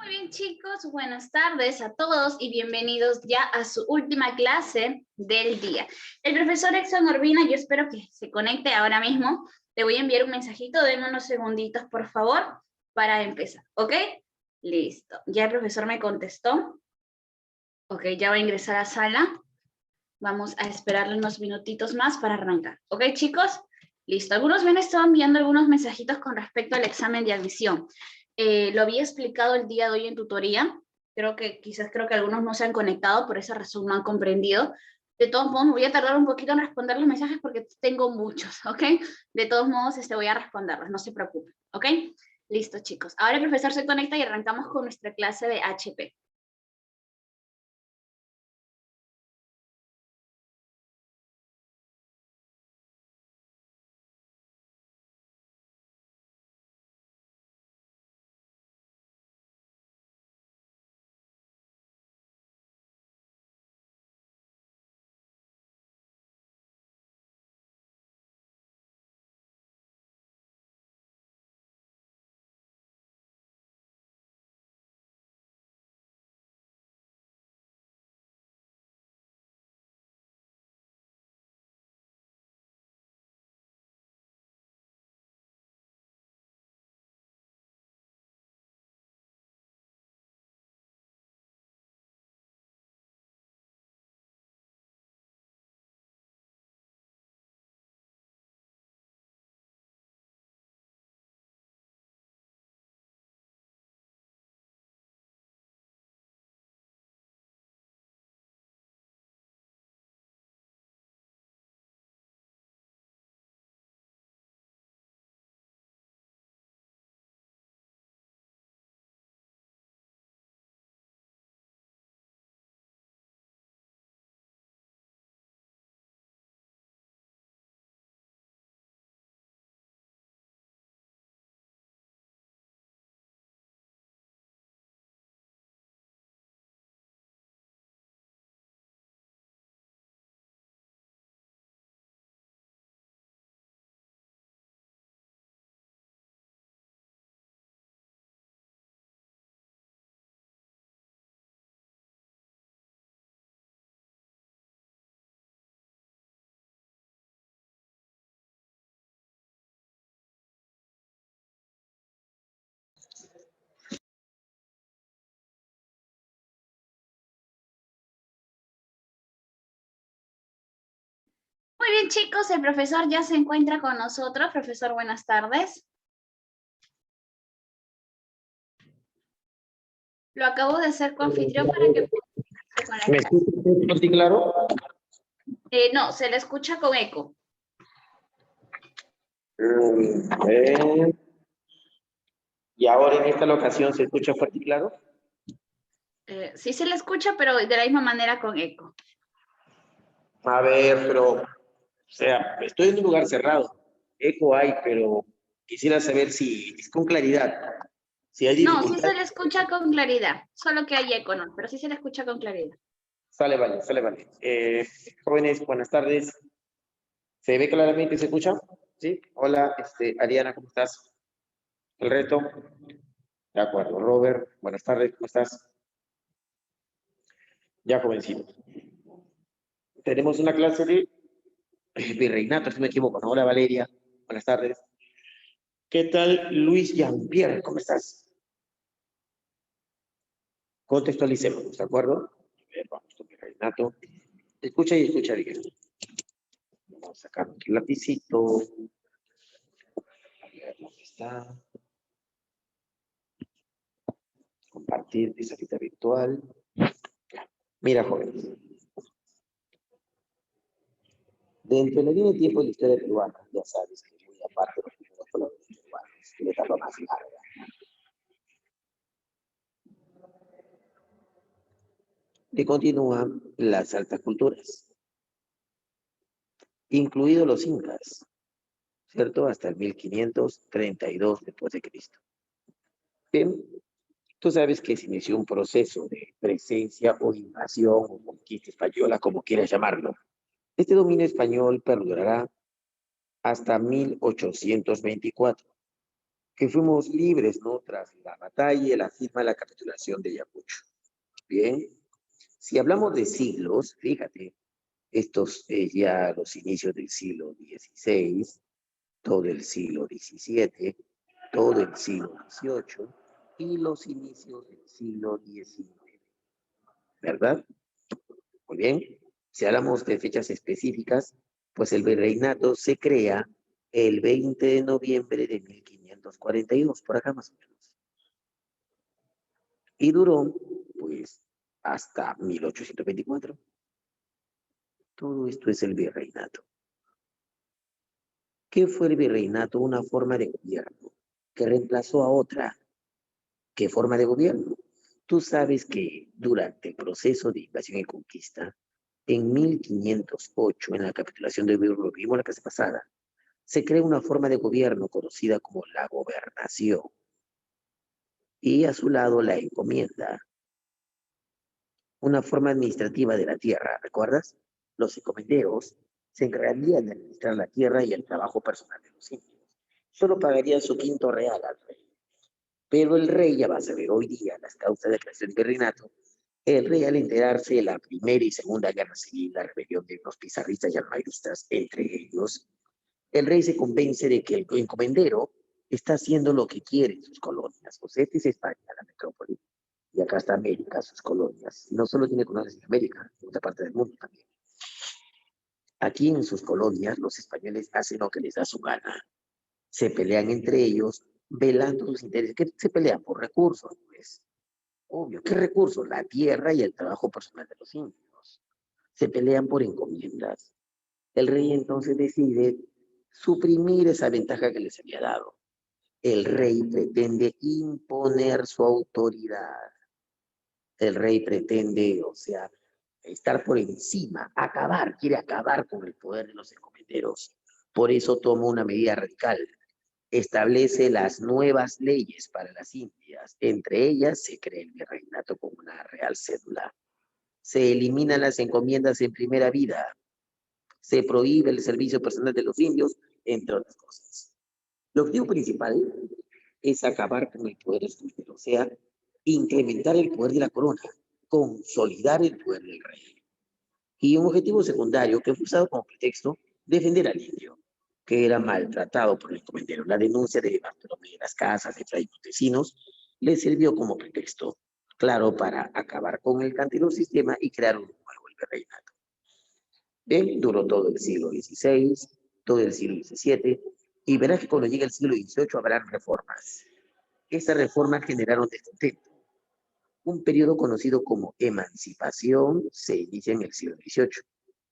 Muy bien, chicos, buenas tardes a todos y bienvenidos ya a su última clase del día. El profesor Exxon Urbina, yo espero que se conecte ahora mismo. Le voy a enviar un mensajito, denme unos segunditos, por favor, para empezar, ¿ok? Listo, ya el profesor me contestó. Ok, ya va a ingresar a sala. Vamos a esperarle unos minutitos más para arrancar. ¿Ok, chicos? Listo. Algunos me han estado enviando algunos mensajitos con respecto al examen de admisión. Lo había explicado el día de hoy en tutoría. Creo que algunos no se han conectado, por esa razón no han comprendido. De todos modos, me voy a tardar un poquito en responder los mensajes porque tengo muchos, ¿ok? De todos modos, voy a responderlos, no se preocupen, ¿ok? Listo, chicos. Ahora el profesor se conecta y arrancamos con nuestra clase de HP. Muy bien, chicos, el profesor ya se encuentra con nosotros. Profesor, buenas tardes. Lo acabo de hacer coanfitrión para que pueda con la ¿Me clase. escuchas claro? No, se le escucha con eco. ¿Y ahora en esta locación se escucha fuerte y claro? Sí se le escucha, pero de la misma manera con eco. A ver, pero, o sea, estoy en un lugar cerrado. Eco hay, pero quisiera saber si es con claridad. Si hay No, sí dificultad. se le escucha con claridad, solo que hay eco, no, pero sí se le escucha con claridad. Sale, vale, sale, vale. Jóvenes, buenas tardes. ¿Se ve claramente y se escucha? Sí. Hola, Ariana, ¿cómo estás? El reto. De acuerdo. Robert, buenas tardes, ¿cómo estás? Ya, jovencito. Tenemos una clase de virreinato, si no me equivoco, ¿no? Hola, Valeria, buenas tardes. ¿Qué tal, Luis Jean-Pierre? ¿Cómo estás? Contextualicemos, ¿de acuerdo? A ver, vamos con virreinato. Escucha y escucha bien. Vamos a sacar un lapicito. A ver, ¿dónde está? Compartir esa cita virtual. Mira, jóvenes. Dentro de la línea de tiempo de la historia peruana, ya sabes que muy aparte de los primeros colonias peruanos, que la etapa más larga. Que continúan las altas culturas, incluidos los incas, ¿cierto? Hasta el 1532 después de Cristo. Bien, tú sabes que se inició un proceso de presencia o invasión o conquista española, como quieras llamarlo. Este dominio español perdurará hasta 1824, que fuimos libres, ¿no? Tras la batalla y la firma de la capitulación de Ayacucho. Bien, si hablamos de siglos, fíjate, estos ya los inicios del siglo XVI, todo el siglo XVII, todo el siglo XVIII y los inicios del siglo XIX, ¿verdad? Muy bien. Si hablamos de fechas específicas, pues el virreinato se crea el 20 de noviembre de 1542, por acá más o menos. Y duró, pues, hasta 1824. Todo esto es el virreinato. ¿Qué fue el virreinato? Una forma de gobierno que reemplazó a otra. ¿Qué forma de gobierno? Tú sabes que durante el proceso de invasión y conquista, en 1508, en la capitulación de Bilbao, lo vimos la clase pasada, se crea una forma de gobierno conocida como la gobernación y a su lado la encomienda, una forma administrativa de la tierra, ¿recuerdas? Los encomenderos se encargarían de administrar la tierra y el trabajo personal de los indios. Solo pagarían su quinto real al rey. Pero el rey, ya vas a ver hoy día las causas de creación del virreinato, el rey al enterarse de la Primera y Segunda Guerra Civil, la rebelión de los pizarristas y almagristas, entre ellos, el rey se convence de que el encomendero está haciendo lo que quiere en sus colonias. O sea, esta es España, la metrópoli, y acá está América, sus colonias. Y no solo tiene colonias en América, en otra parte del mundo también. Aquí en sus colonias, los españoles hacen lo que les da su gana. Se pelean entre ellos, velando sus intereses. ¿Qué se pelean? Por recursos, pues. Obvio, ¿qué recursos? La tierra y el trabajo personal de los indios. Se pelean por encomiendas. El rey entonces decide suprimir esa ventaja que les había dado. El rey pretende imponer su autoridad. El rey pretende, o sea, estar por encima, acabar, quiere acabar con el poder de los encomenderos. Por eso toma una medida radical. Establece las nuevas leyes para las Indias. Entre ellas se crea el virreinato como una real cédula. Se eliminan las encomiendas en primera vida. Se prohíbe el servicio personal de los indios, entre otras cosas. El objetivo principal es acabar con el poder excluyente, o sea, incrementar el poder de la corona, consolidar el poder del rey. Y un objetivo secundario que fue usado como pretexto, defender al indio, que era maltratado por el encomendero. La denuncia de Bartolomé de las Casas, de Fray Montesinos, le sirvió como pretexto, claro, para acabar con el anterior sistema y crear un nuevo, el virreinato. Bien, duró todo el siglo XVI, todo el siglo XVII, y verás que cuando llegue el siglo XVIII habrán reformas. Estas reformas generaron descontento. Un periodo conocido como emancipación se inicia en el siglo XVIII,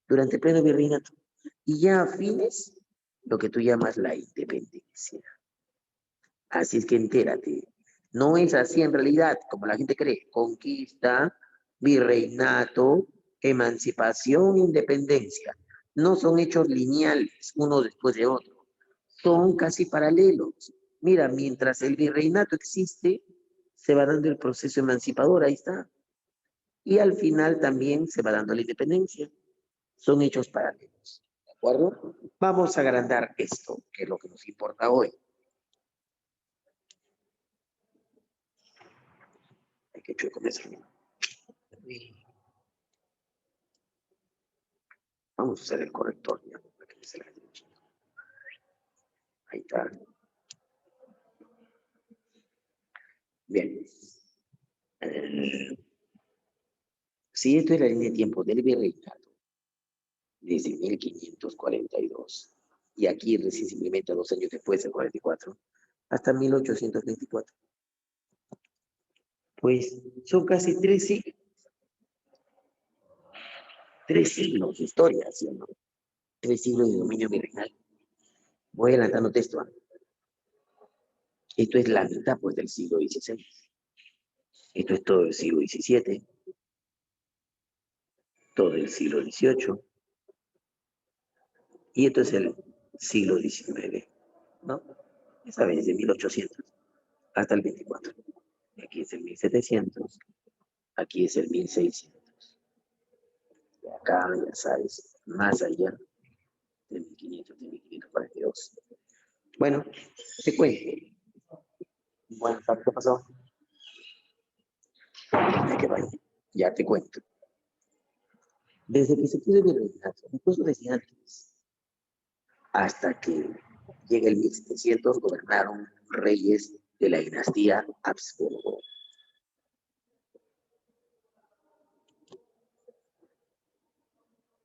durante el pleno virreinato, y ya a fines, lo que tú llamas la independencia. Así es que entérate, no es así en realidad, como la gente cree, conquista, virreinato, emancipación, independencia. No son hechos lineales, uno después de otro. Son casi paralelos. Mira, mientras el virreinato existe, se va dando el proceso emancipador, ahí está. Y al final también se va dando la independencia. Son hechos paralelos. ¿De acuerdo? Vamos a agrandar esto, que es lo que nos importa hoy. Hay que chueco con eso. Vamos a usar el corrector, ya, para que me salga derechito. Ahí está. Bien. Si esto es la línea de tiempo del virreinato, desde 1542, y aquí recién se implementa 2 años después, el 44, hasta 1824, pues son casi 3 siglos. 3 siglos de historia, ¿sí o no? 3 siglos de dominio virreinal. Voy adelantando texto. Esto es la mitad, pues, del siglo XVI. Esto es todo el siglo XVII, todo el siglo XVIII, y esto es el siglo XIX, ¿no? Ya saben, desde 1800 hasta el 24. Aquí es el 1700, aquí es el 1600. Y acá, ya sabes, más allá de 1500, de 1542. Bueno, te cuento. Bueno, ¿sabes qué pasó? ¿De qué vaya? Ya te cuento. Desde que se puso el virreinato, incluso desde antes, hasta que llega el 1700, gobernaron reyes de la dinastía Habsburgo.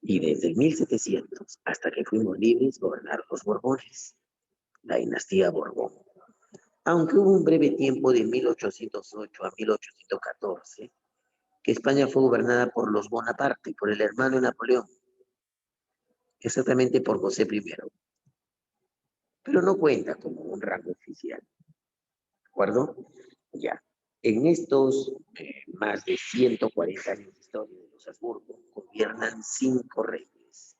Y desde el 1700 hasta que fuimos libres, gobernaron los Borbones, la dinastía Borbón. Aunque hubo un breve tiempo de 1808 a 1814, que España fue gobernada por los Bonaparte, por el hermano de Napoleón, exactamente por José I, pero no cuenta como un rango oficial, ¿de acuerdo? Ya. En estos más de 140 años de historia de los Habsburgo, gobiernan cinco reyes.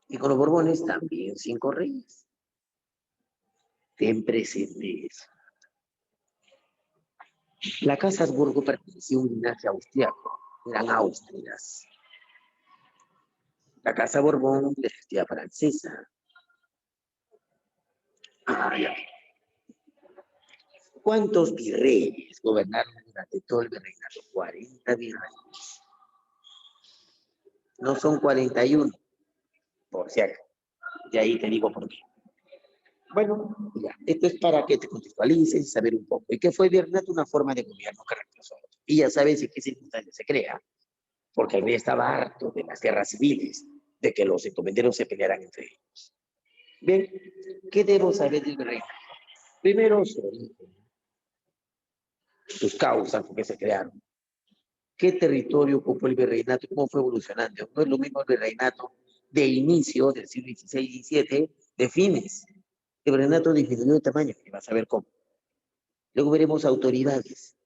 Y con los Borbones también cinco reyes. Ten presente eso. La casa Habsburgo pertenecía a un linaje austriaco, eran Austrias. La casa Borbón, dinastía francesa. Ya. ¿Cuántos virreyes gobernaron durante todo el virreinato? 40 virreyes. No son 41, por si acaso. De ahí te digo por qué. Bueno, ya, esto es para que te contextualices y saber un poco. ¿Y qué fue el virreinato? Una forma de gobierno que reemplazó a otro. Y ya sabes en qué circunstancias se crea, porque el rey estaba harto de las guerras civiles, de que los encomenderos se pelearan entre ellos. Bien, ¿qué debo saber del virreinato? Primero, su origen, sus causas, por qué se crearon. ¿Qué territorio ocupó el virreinato? ¿Cómo fue evolucionando? No es lo mismo el virreinato de inicio del siglo XVI y XVII de fines. El virreinato disminuyó de tamaño y vas a ver cómo. Luego veremos autoridades.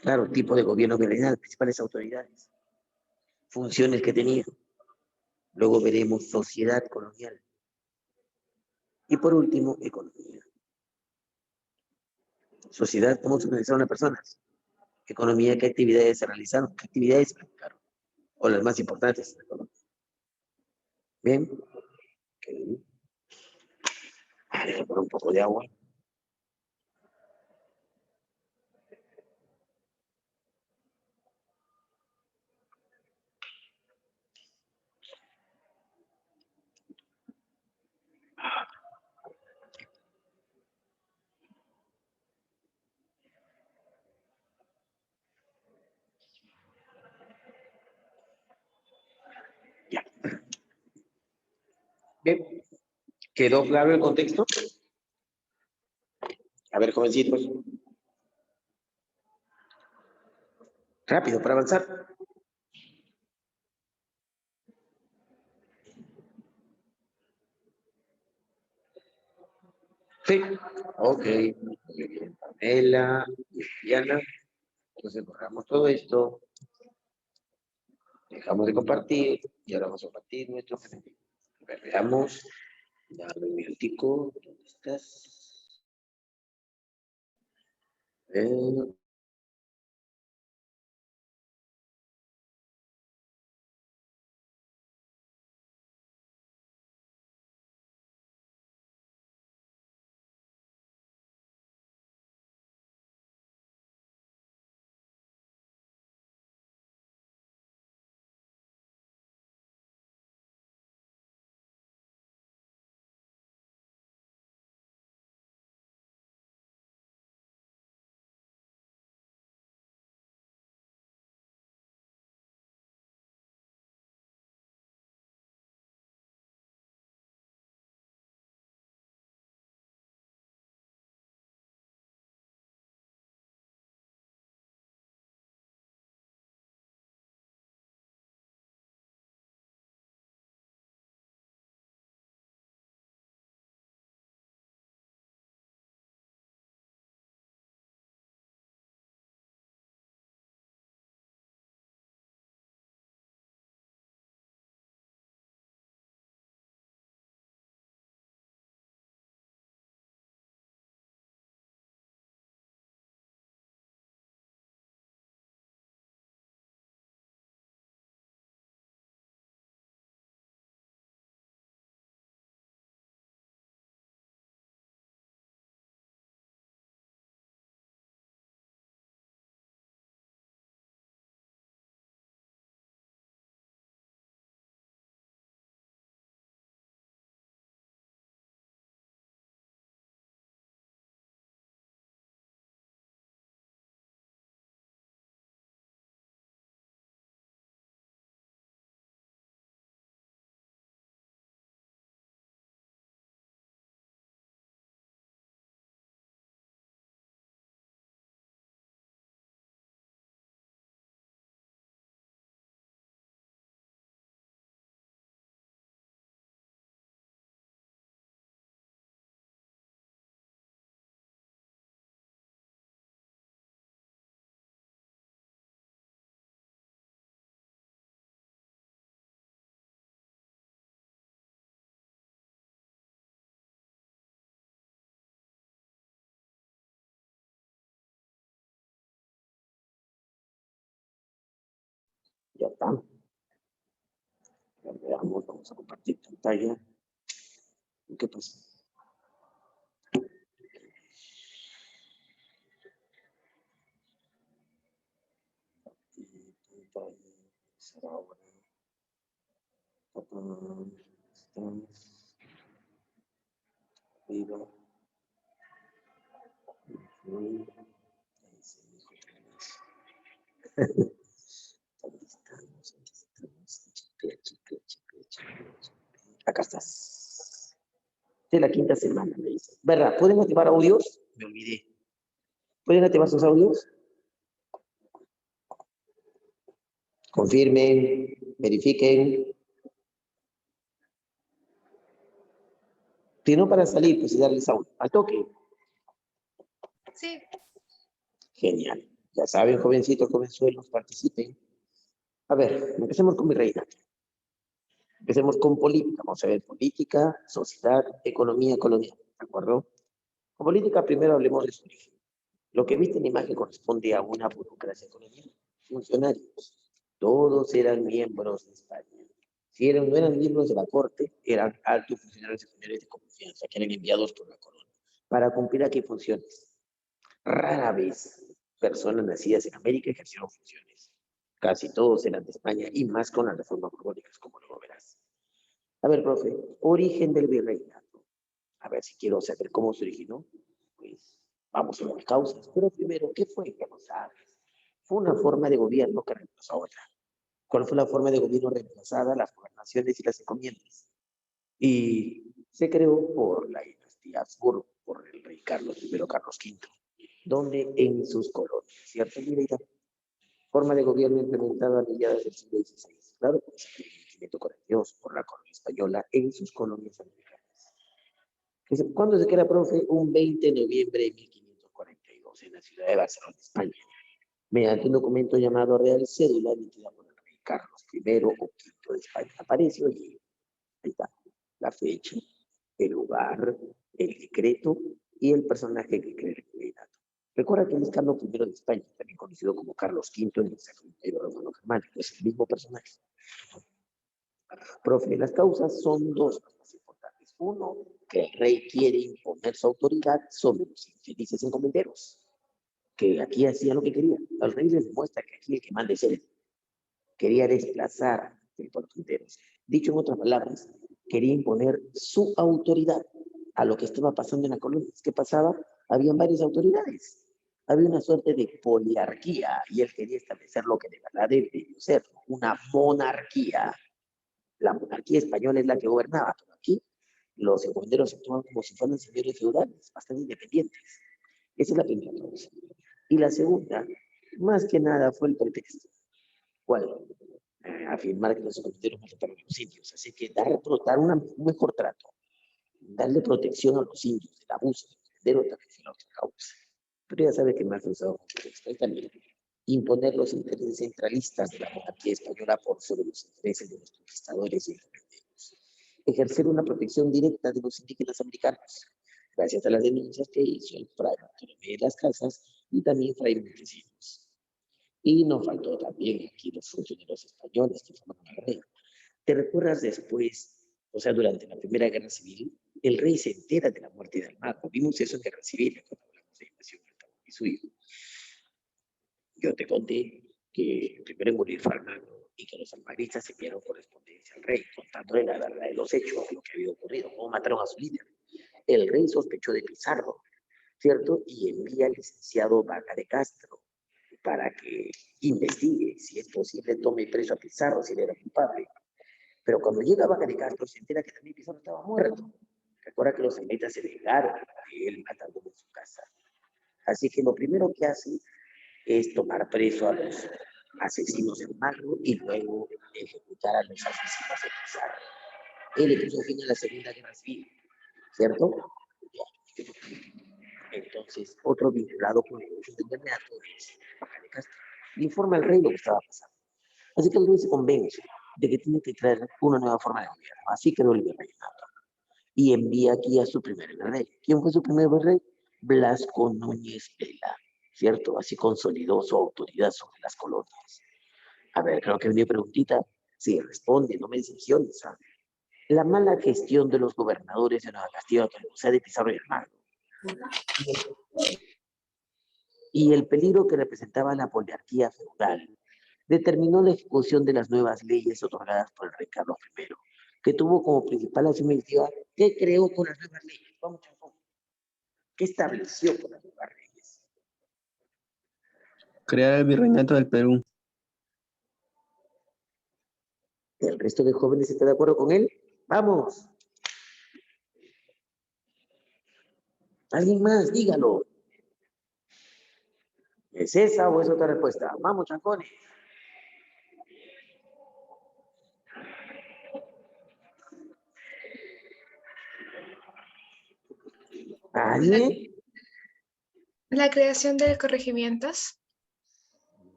Claro, tipo de gobierno virreinal, principales autoridades, funciones que tenía. Luego veremos sociedad colonial. Y por último, economía. Sociedad, cómo se organizaron las personas. Economía, qué actividades se realizaron, qué actividades se practicaron. O las más importantes. Bien. Okay. Déjame poner un poco de agua. Ya. Bien. ¿Quedó claro el contexto? A ver, jovencitos. Rápido para avanzar. Sí. Ok. Muy bien. Pamela, Diana. Entonces borramos todo esto. Dejamos de compartir y ahora vamos a compartir nuestro objetivo. A ver, veamos. Dame un minutico. ¿Dónde estás? Ya está. Ya veamos, vamos a compartir pantalla. ¿Qué pasa? Pantalla, será ahora. Estamos arriba. Ahí se me dijo otra vez. ¿Dónde estamos? Acá estás. De la quinta semana, me dice. ¿Verdad? ¿Pueden activar audios? Me olvidé. ¿Pueden activar sus audios? Confirmen, verifiquen. Si no, para salir, pues y darles audio. Al toque. Sí. Genial. Ya saben, jovencitos, jovenzuelos, participen. A ver, empecemos con mi reina. Empecemos con política. Vamos a ver política, sociedad, economía colonial. ¿De acuerdo? Con política, primero hablemos de su origen. Lo que viste en la imagen corresponde a una burocracia colonial. Funcionarios. Todos eran miembros de España. Si no eran miembros de la corte, eran altos funcionarios y funcionarios de confianza que eran enviados por la corona para cumplir aquí funciones. Rara vez personas nacidas en América ejercieron funciones. Casi todos eran de España y más con las reformas borbónicas, como luego verás. A ver, profe, origen del virreinato. A ver si quiero saber cómo se originó. Pues vamos a las causas. Pero primero, ¿qué fue? Ya lo sabes. Fue una forma de gobierno que reemplazó a otra. ¿Cuál fue la forma de gobierno reemplazada? Las gobernaciones y las encomiendas. Y se creó por la dinastía Habsburgo, por el rey Carlos I, Carlos V, donde en sus colonias, ¿cierto? Mira, forma de gobierno implementada a mediados del siglo XVI, claro, pues en 1542 por la corona española en sus colonias americanas. ¿Cuándo se crea, profe? Un 20 de noviembre de 1542 en la ciudad de Barcelona, España, mediante un documento llamado Real Cédula emitida por el rey Carlos I o V de España. Apareció allí, ahí está, la fecha, el lugar, el decreto y el personaje que crea el virreinato. Recuerda que él es Carlos I de España, también conocido como Carlos V en el Sacro Imperio Romano Germánico, es el mismo personaje. Profe, las causas son dos más importantes. Uno, que el rey quiere imponer su autoridad sobre los infelices encomenderos, que aquí hacía lo que quería. Al rey les demuestra que aquí el que manda es él. Quería desplazar a los enteros. Dicho en otras palabras, quería imponer su autoridad a lo que estaba pasando en la colonia. ¿Qué pasaba? Habían varias autoridades. Había una suerte de poliarquía y él quería establecer lo que de verdad debió ser una monarquía. La monarquía española es la que gobernaba, pero aquí los encomenderos actúan como si fueran señores feudales, bastante independientes. Esa es la primera causa. Y la segunda, más que nada, fue el pretexto. ¿Cuál? Afirmar que los encomenderos maltrataron a los indios. Así que dar un mejor trato, darle protección a los indios del abuso del encomendero también fue la otra causa. Pero ya sabe que más usado también imponer los intereses centralistas de la monarquía española por sobre los intereses de los conquistadores y encomenderos. Ejercer una protección directa de los indígenas americanos, gracias a las denuncias que hizo el fray Bartolomé de las Casas y también fray Montesinos. Y nos faltó también aquí los funcionarios españoles que formaron al rey. ¿Te recuerdas después, o sea, durante la Primera Guerra Civil, el rey se entera de la muerte del mago? Vimos eso en Guerra Civil, cuando hablamos de invasión y su hijo. Yo te conté que el primero en morir fue Almagro y que los almagristas enviaron correspondencia al rey, contándole la verdad de los hechos, lo que había ocurrido, cómo mataron a su líder. El rey sospechó de Pizarro, ¿cierto? Y envía al licenciado Vaca de Castro para que investigue, si es posible, tome preso a Pizarro si él era culpable. Pero cuando llega Vaca de Castro se entera que también Pizarro estaba muerto. Recuerda que los atletas se vengaron de él matándolo en su casa. Así que lo primero que hace es tomar preso a los asesinos en Magno y luego ejecutar a los asesinos de Pizarro. Él le puso fin a la Segunda Guerra Civil, ¿cierto? Entonces, otro vinculado con el hecho del virreinato es Vaca de Castro. Le informa al rey lo que estaba pasando. Así que el rey se convence de que tiene que traer una nueva forma de gobierno. Así quedó el virreinato. Y envía aquí a su primer virrey. ¿Quién fue su primer virrey? Blasco Núñez Vela, ¿cierto? Así consolidó su autoridad sobre las colonias. A ver, creo que venía preguntita. Sí, responde, no me decepciones. ¿Ah? La mala gestión de los gobernadores de Nueva Castilla, José de Pizarro y Almagro, y el peligro que representaba la poliarquía feudal, determinó la ejecución de las nuevas leyes otorgadas por el rey Carlos I, que tuvo como principal acción militar, ¿qué creó con las nuevas leyes? Vamos, Chancón. ¿Qué estableció con las nuevas leyes? Crear el Virreinato del Perú. ¿El resto de jóvenes está de acuerdo con él? ¡Vamos! ¿Alguien más? Dígalo. ¿Es esa o es otra respuesta? Vamos, chancones. ¿Nadie? La creación de corregimientos.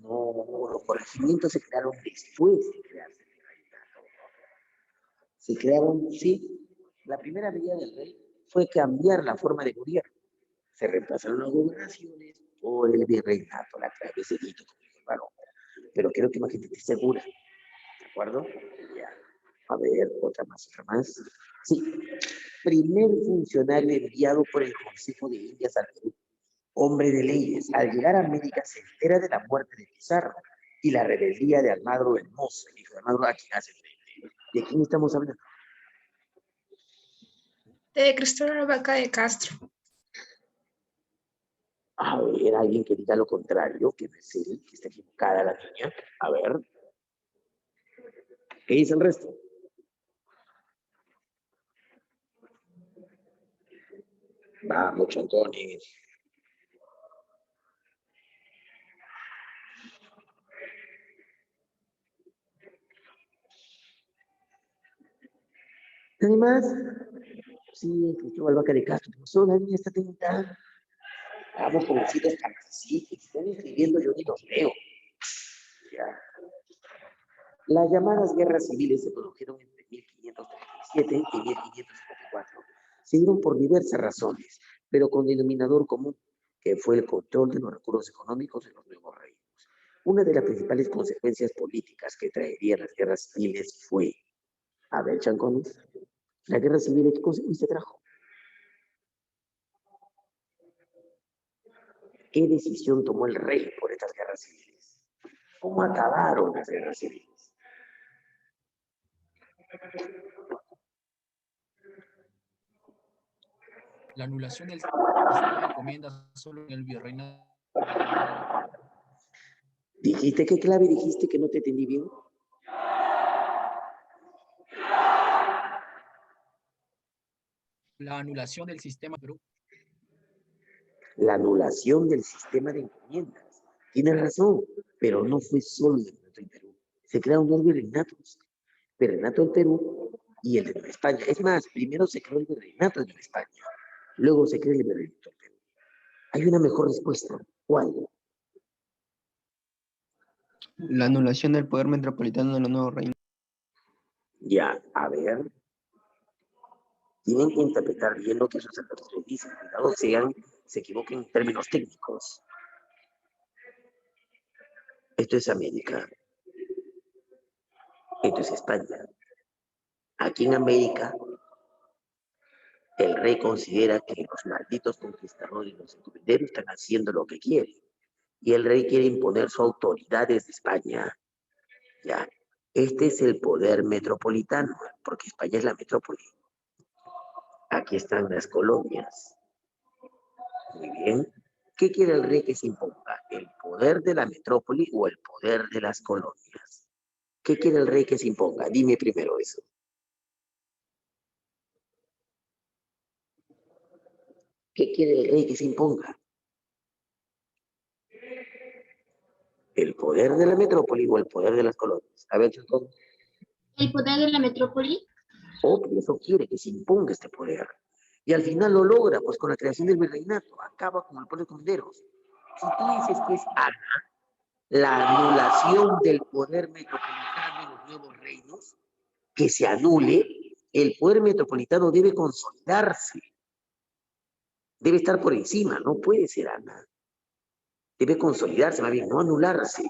No, los corregimientos se crearon después de crearse el virreinato. Se crearon, sí. La primera medida del rey fue cambiar la forma de gobierno. Se reemplazaron las gobernaciones por el virreinato, la clave ese hito, como dijo el varón. Pero quiero que más gente esté segura. ¿De acuerdo? Ya. A ver, otra más. Sí. Primer funcionario enviado por el Consejo de Indias al Perú. Hombre de leyes. Al llegar a América se entera de la muerte de Pizarro y la rebeldía de Almagro el Mozo, el hijo de Almagro, a quien hace frente. ¿De quién estamos hablando? De Cristóbal Vaca de Castro. A ver, alguien que diga lo contrario, que no es él, que está equivocada la niña. A ver. ¿Qué dice el resto? Vamos, chantones. ¿Nadie más? Sí, Cristóbal Vaca de Castro. Pero la niña está atenta. Vamos, jovencitos, participen. Si están escribiendo, yo ni los leo. Ya. Las llamadas guerras civiles se produjeron entre 1537 y 1574. Se dieron por diversas razones, pero con denominador común, que fue el control de los recursos económicos de los nuevos reinos. Una de las principales consecuencias políticas que traerían las guerras civiles fue, a ver, chancones, la guerra civil, ¿qué consecuencia trajo? ¿Qué decisión tomó el rey por estas guerras civiles? ¿Cómo acabaron las guerras civiles? La anulación del sistema de encomiendas solo en el virreinato. ¿Dijiste qué clave dijiste que no te entendí bien? La anulación del sistema Perú. La anulación del sistema de encomiendas. Tienes razón, pero no fue solo el virreinato en Perú. Se crearon dos virreinatos. Virreinato del Perú y el de Nueva España. Es más, primero se creó el virreinato de Nueva España. Luego se crea el virreinato del Perú. Hay una mejor respuesta. ¿Cuál? La anulación del poder metropolitano de los nuevos reinos. Ya, a ver. Tienen que interpretar bien lo que sus sacerdotes dicen. Cuidado, se equivoquen en términos técnicos. Esto es América. Esto es España. Aquí en América, el rey considera que los malditos conquistadores y los encomenderos están haciendo lo que quieren. Y el rey quiere imponer su autoridad desde España. Ya, este es el poder metropolitano, porque España es la metrópoli. Aquí están las colonias. Muy bien. ¿Qué quiere el rey que se imponga? ¿El poder de la metrópoli o el poder de las colonias? ¿Qué quiere el rey que se imponga? Dime primero eso. ¿Qué quiere el rey que se imponga? ¿El poder de la metrópoli o el poder de las colonias? A ver, Chacón. El poder de la metrópoli. Obvio, eso quiere que se imponga este poder. Y al final lo logra, pues con la creación del virreinato, acaba con el pueblo de conderos. Si tú dices que es Ana, la anulación del poder metropolitano de los nuevos reinos, que se anule, el poder metropolitano debe consolidarse, debe estar por encima, no puede ser Ana. Debe consolidarse, más bien, no anularse.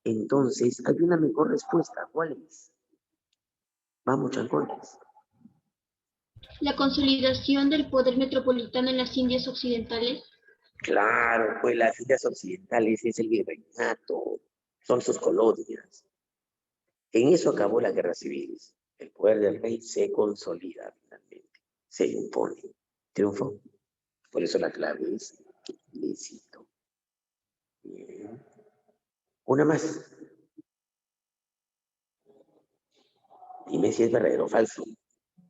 Entonces, hay una mejor respuesta. ¿Cuál es? Vamos, chancones. La consolidación del poder metropolitano en las Indias Occidentales. Claro, pues las Indias Occidentales es el virreinato, son sus colonias. En eso acabó la guerra civil. El poder del rey se consolida finalmente, se impone, triunfó. Por eso la clave es lícito. Bien. Una más. Dime si es verdadero o falso.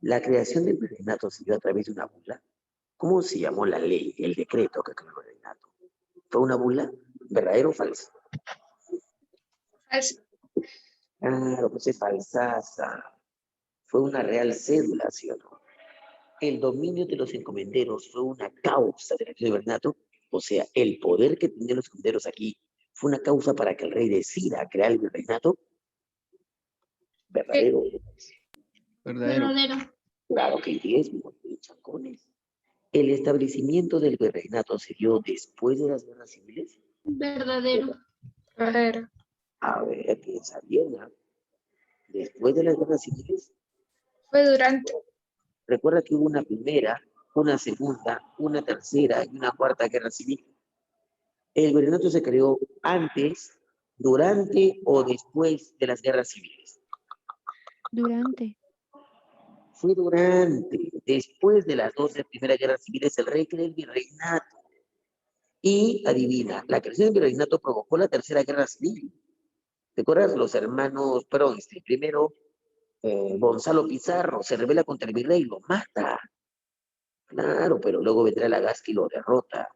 La creación del virreinato se dio a través de una bula. ¿Cómo se llamó la ley, el decreto que creó el virreinato? ¿Fue una bula? ¿Verdadero o falso? Falso. Claro, pues es falsaza. Fue una real cédula, ¿sí o no? El dominio de los encomenderos fue una causa de la creación del virreinato. O sea, el poder que tenían los encomenderos aquí fue una causa para que el rey decida crear el virreinato. ¿Verdadero? Verdadero. Verdadero. Claro que 10, muy bien, chancones. ¿El establecimiento del virreinato se dio después de las guerras civiles? Verdadero. Verdadero. A ver, piensa bien, ¿no? Después de las guerras civiles, Fue durante. recuerda que hubo una primera, una segunda, una tercera y una cuarta guerra civil. El virreinato se creó antes, durante o después de las guerras civiles. Durante. Fue durante, después de las 12 primeras guerras civiles, el rey creó el virreinato. Y adivina, la creación del virreinato provocó la tercera guerra civil. ¿Te acuerdas? Los hermanos, perdón, primero Gonzalo Pizarro se rebela contra el virrey y lo mata. Claro, pero luego vendrá la Gasca y lo derrota.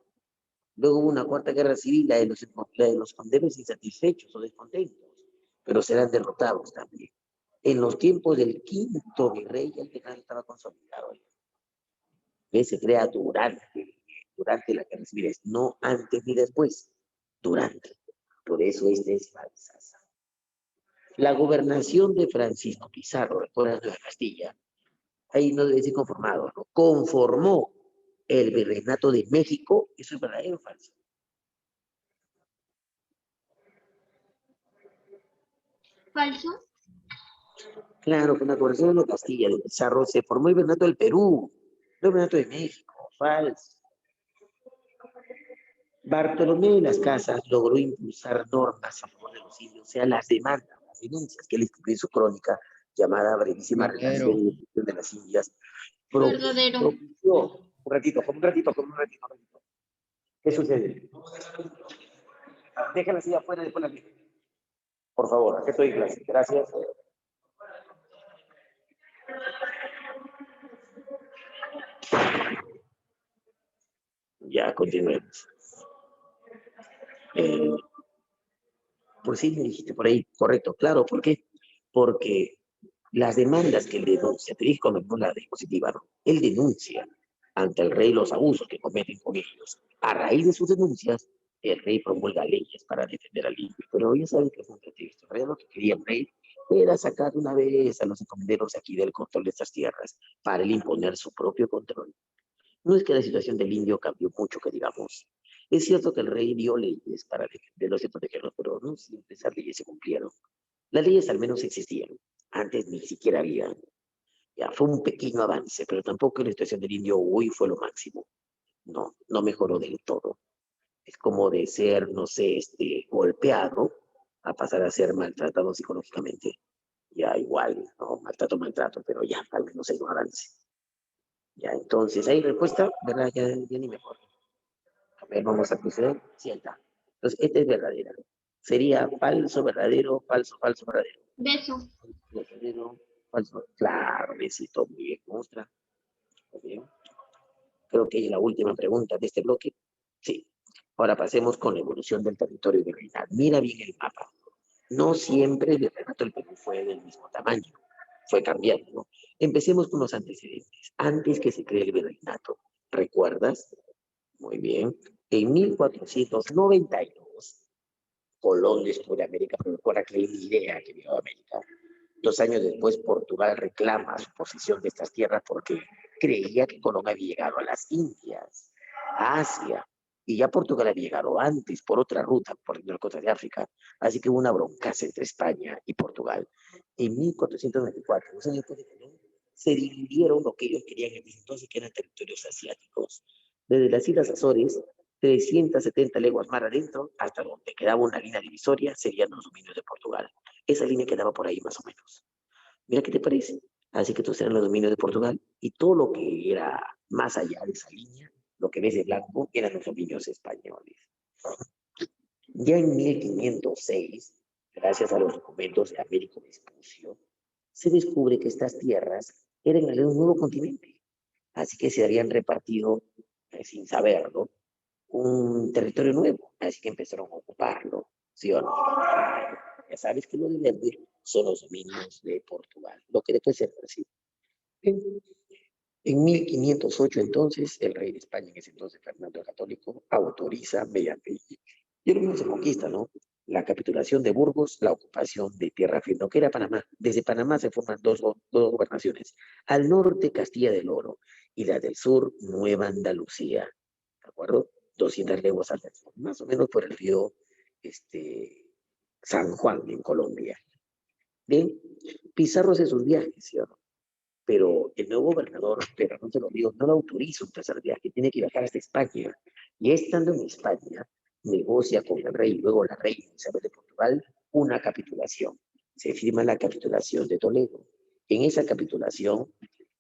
Luego hubo una cuarta guerra civil, la de los conderos insatisfechos o descontentos, pero serán derrotados también. En los tiempos del quinto virrey, el virrey estaba consolidado. Que se crea durante la guerra civil, no antes ni después, durante. Por eso este es falsa. La gobernación de Francisco Pizarro, recuerdas, de Castilla, ahí no debe decir conformado, ¿no? Conformó el virreinato de México. ¿Eso es verdadero o falso? Falso. Claro, con la gobernación de Castilla de Pizarro se formó el virreinato del Perú, el virreinato de México. Falso. Bartolomé de las Casas logró impulsar normas a favor de los indios, o sea, las demandas, las denuncias que él escribió en su crónica llamada Brevísima Verdadero. Relación y Definición de las Indias. Verdadero. Propició, un ratito. ¿Qué sucede? Deja la silla afuera y después la misma. Por favor, aquí estoy en clase. Gracias. Ya, continuemos. Pues sí, me dijiste por ahí, correcto, claro. ¿Por qué? Porque las demandas que él denuncia, te dije cuando no la diapositiva, ¿no? Él denuncia ante el rey los abusos que cometen con ellos. A raíz de sus denuncias, el rey promulga leyes para defender al indio. Pero ya saben que fue un pretexto. En realidad lo que quería el rey era sacar de una vez a los encomenderos aquí del control de estas tierras para él imponer su propio control. No es que la situación del indio cambió mucho, que digamos. Es cierto que el rey dio leyes para defenderlos y protegerlos, pero no siempre esas leyes se cumplieron. Las leyes al menos existían. Antes ni siquiera había. Ya fue un pequeño avance, pero tampoco la situación del indio hoy fue lo máximo. No, no mejoró del todo. Es como de ser, no sé, golpeado a pasar a ser maltratado psicológicamente. Ya igual, ¿no? Maltrato, pero ya al menos hay un avance. Ya, entonces, ¿hay respuesta? ¿Verdad? Ya ni mejor. A ver, vamos a proceder. Sienta. Entonces, esta es verdadera. Sería falso, verdadero, falso, falso, verdadero. Beso. Verdadero, falso. Claro, besito, muy bien, muestra. Muy bien. Creo que es la última pregunta de este bloque. Sí. Ahora pasemos con la evolución del territorio virreinal. Mira bien el mapa. No siempre el virreinato del Perú fue del mismo tamaño. Fue cambiando, ¿no? Empecemos con los antecedentes. Antes que se cree el virreinato, ¿recuerdas? Muy bien. En 1492, Colón descubre América, pero recuerda que hay una idea que vio a América. 2 años después, Portugal reclama su posesión de estas tierras porque creía que Colón había llegado a las Indias, a Asia. Y ya Portugal había llegado antes por otra ruta, por la costa de África. Así que hubo una broncaza entre España y Portugal. En 1424, los años después de Colón, se dividieron lo que ellos querían en ese entonces, que eran territorios asiáticos. Desde las Islas Azores, 370 leguas mar adentro, hasta donde quedaba una línea divisoria, serían los dominios de Portugal. Esa línea quedaba por ahí más o menos. Mira qué te parece. Así que estos eran los dominios de Portugal y todo lo que era más allá de esa línea, lo que ves de blanco, eran los dominios españoles. Ya en 1506, gracias a los documentos de Américo Vespucio, se descubre que estas tierras eran el de un nuevo continente. Así que se habían repartido, sin saberlo, un territorio nuevo. Así que empezaron a ocuparlo, ¿sí o no? Ya sabes que lo de verde son los dominios de Portugal, lo que después se recibe. En 1508, entonces, el rey de España, en ese entonces Fernando el Católico, autoriza mediante, y lo se conquista, ¿no? La capitulación de Burgos, la ocupación de tierra firme, lo que era Panamá. Desde Panamá se forman dos gobernaciones. Al norte, Castilla del Oro, y la del sur, Nueva Andalucía. ¿De acuerdo? 200 leguas al sur, más o menos por el río San Juan, en Colombia. Bien, Pizarro hace sus viajes, ¿sí o no? Pero el nuevo gobernador, pero no te lo digo, no lo autoriza un tercer viaje, tiene que viajar hasta España. Y estando en España, negocia con el rey, luego la reina Isabel de Portugal, una capitulación. Se firma la capitulación de Toledo. En esa capitulación,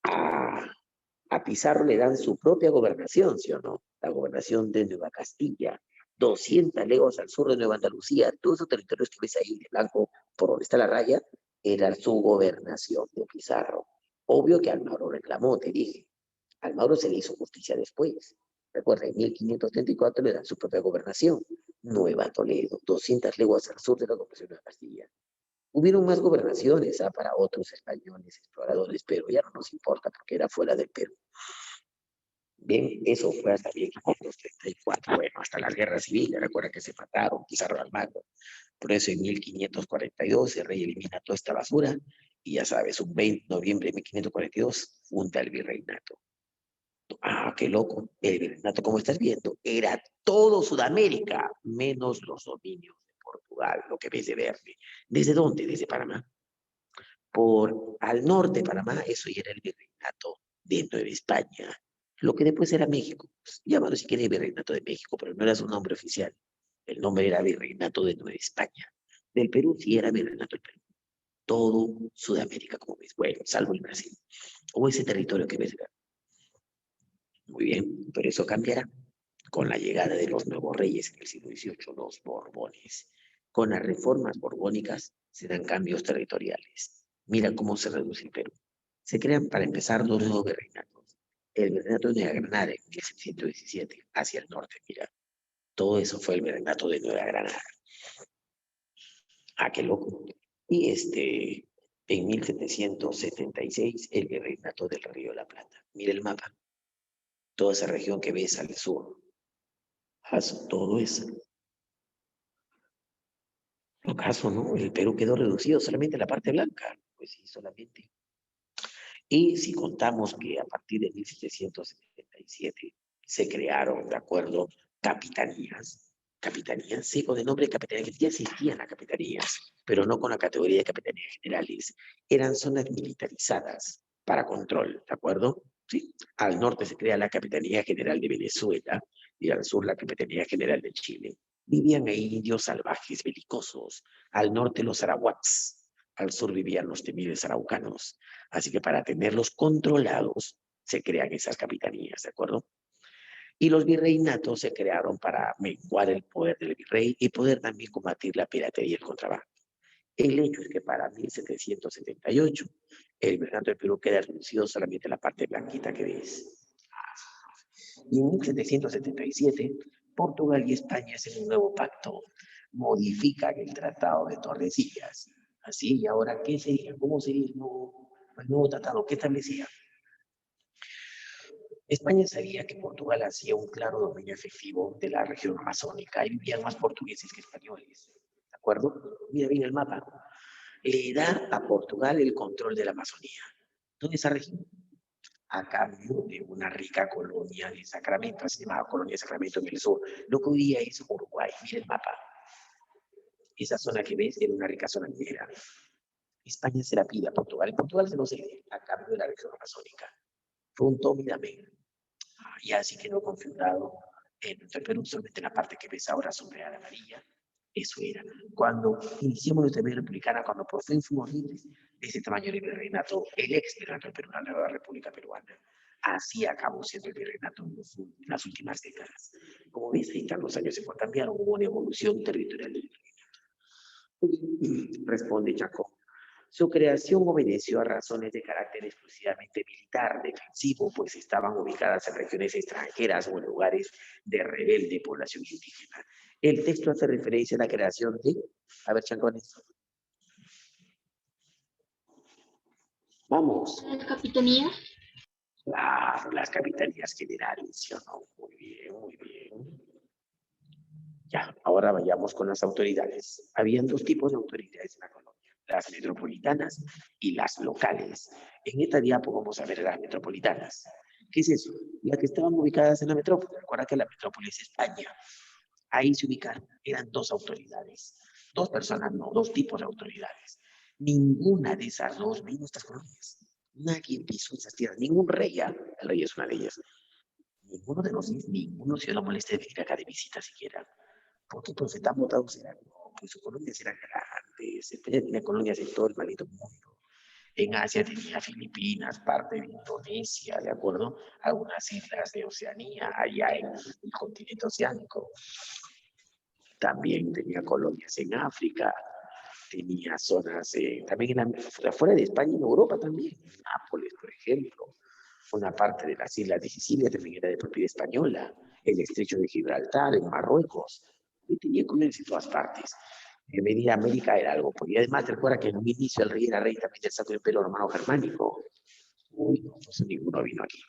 a Pizarro le dan su propia gobernación, ¿sí o no? La gobernación de Nueva Castilla, 200 leguas al sur de Nueva Andalucía, todos esos territorios que ves ahí de blanco, por donde está la raya, era su gobernación de Pizarro. Obvio que Almagro reclamó, te dije. Almagro se le hizo justicia después. Recuerda, en 1534 le dan su propia gobernación. Nueva Toledo, 200 leguas al sur de la gobernación de Castilla. Hubieron más gobernaciones para otros españoles, exploradores, pero ya no nos importa porque era fuera del Perú. Bien, eso fue hasta 1534, bueno, hasta las guerras civiles, recuerda que se mataron, Pizarro Almagro. Por eso en 1542 el rey elimina toda esta basura y ya sabes, un 20 de noviembre de 1542 funda el virreinato. Ah, qué loco. El virreinato, como estás viendo, era todo Sudamérica, menos los dominios de Portugal, lo que ves de verde. ¿Desde dónde? Desde Panamá. Por al norte de Panamá, eso ya era el virreinato de Nueva España, lo que después era México. Pues, llámalo si quieres virreinato de México, pero no era su nombre oficial. El nombre era virreinato de Nueva España. Del Perú sí era virreinato del Perú. Todo Sudamérica, como ves. Bueno, salvo el Brasil. O ese territorio que ves. Muy bien, pero eso cambiará con la llegada de los nuevos reyes en el siglo XVIII, los Borbones. Con las reformas borbónicas se dan cambios territoriales. Mira cómo se reduce el Perú. Se crean, para empezar, dos nuevos virreinatos. El virreinato de Nueva Granada en 1717, hacia el norte, mira. Todo eso fue el virreinato de Nueva Granada. Ah, qué loco. Y en 1776, el virreinato del Río de la Plata. Mira el mapa. Toda esa región que ves al sur. Todo eso. ¿Acaso no? El Perú quedó reducido solamente a la parte blanca. Pues sí, solamente. Y si contamos que a partir de 1777 se crearon, de acuerdo, capitanías, sí, con el nombre de capitanía, que ya existían las capitanías, pero no con la categoría de capitanías generales. Eran zonas militarizadas para control, ¿de acuerdo? Sí. Al norte se crea la Capitanía General de Venezuela y al sur la Capitanía General de Chile. Vivían ahí indios salvajes, belicosos. Al norte los arahuacs, al sur vivían los temibles araucanos. Así que para tenerlos controlados se crean esas capitanías, ¿de acuerdo? Y los virreinatos se crearon para menguar el poder del virrey y poder también combatir la piratería y el contrabando. El hecho es que para 1778 el virreinato del Perú queda reducido solamente a la parte blanquita que ves. Y en 1777 Portugal y España hacen un nuevo pacto, modifican el Tratado de Tordesillas. Así, ¿y ahora qué sería? ¿Cómo sería el nuevo tratado? ¿Qué establecía? España sabía que Portugal hacía un claro dominio efectivo de la región amazónica y vivían más portugueses que españoles. ¿De acuerdo? Mira bien el mapa. Le da a Portugal el control de la Amazonía. ¿Dónde es esa región? a cambio de una rica colonia de Sacramento, se llamaba Colonia de Sacramento en el sur. Lo que hoy día es Uruguay, mira el mapa. Esa zona que ves era una rica zona minera. España se la pide a Portugal. En Portugal se lo cede a cambio de la región amazónica. Fue un tome y dame. Y así quedó configurado en el Perú, solamente la parte que ves ahora sombreada amarilla. Eso era. Cuando iniciamos nuestra vida republicana, cuando por fin fuimos libres, de ese tamaño del virreinato, el ex virreinato del Perú, la nueva República Peruana, así acabó siendo el virreinato en las últimas décadas. Como ves, ahí están los años, se cambiaron, hubo una evolución territorial del virreinato. Responde Chacón. Su creación obedeció a razones de carácter exclusivamente militar, defensivo, pues estaban ubicadas en regiones extranjeras o en lugares de rebelde población indígena. El texto hace referencia a la creación de... A ver, Chancones. Vamos. ¿Las capitanías? Claro, las capitanías generales, ¿sí o no? Muy bien, muy bien. Ya, ahora vayamos con las autoridades. Habían dos tipos de autoridades en la colonia. Las metropolitanas y las locales. En esta diapo vamos a ver las metropolitanas. ¿Qué es eso? Las que estaban ubicadas en la metrópoli. Recuerda que la metrópoli es España. Ahí se ubicaron. Eran dos autoridades. Dos personas, no, dos tipos de autoridades. Ninguna de esas dos vino a estas colonias. Nadie pisó esas tierras. Ningún rey, ¿eh? El rey es una de ellas. Ninguno de los ninguno se dio la molestia de venir acá de visita siquiera. Porque pues están votados eran, no, pues sus colonias eran grandes, España tenía colonias en todo el maldito mundo. En Asia tenía Filipinas, parte de Indonesia, ¿de acuerdo? Algunas islas de Oceanía, allá en el continente oceánico. También tenía colonias en África, tenía zonas también afuera de España y en Europa también. Nápoles, por ejemplo. Una parte de las islas de Sicilia también era de propiedad española. El estrecho de Gibraltar, en Marruecos. Y tenía colonias en todas partes. Venir a América era algo. Y además, recuerda que en un inicio el rey era rey también del Sacro Imperio Romano Germánico. Uy, no, pues ninguno vino aquí.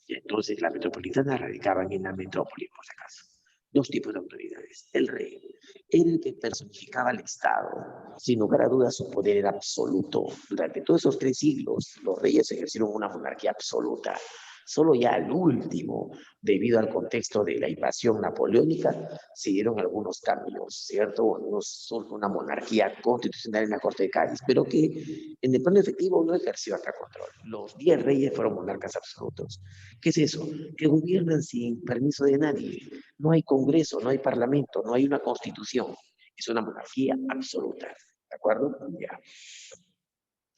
Y entonces las metropolitanas radicaban en la metrópoli, por si acaso. Dos tipos de autoridades. El rey era el que personificaba al Estado. Sin lugar a dudas, su poder era absoluto. Durante todos esos 3 siglos, los reyes ejercieron una monarquía absoluta. Solo ya al último, debido al contexto de la invasión napoleónica, se dieron algunos cambios, ¿cierto? Una monarquía constitucional en la Corte de Cádiz, pero que en el plano efectivo no ejerció acá control. Los 10 reyes fueron monarcas absolutos. ¿Qué es eso? Que gobiernan sin permiso de nadie. No hay Congreso, no hay Parlamento, no hay una Constitución. Es una monarquía absoluta. ¿De acuerdo? Ya.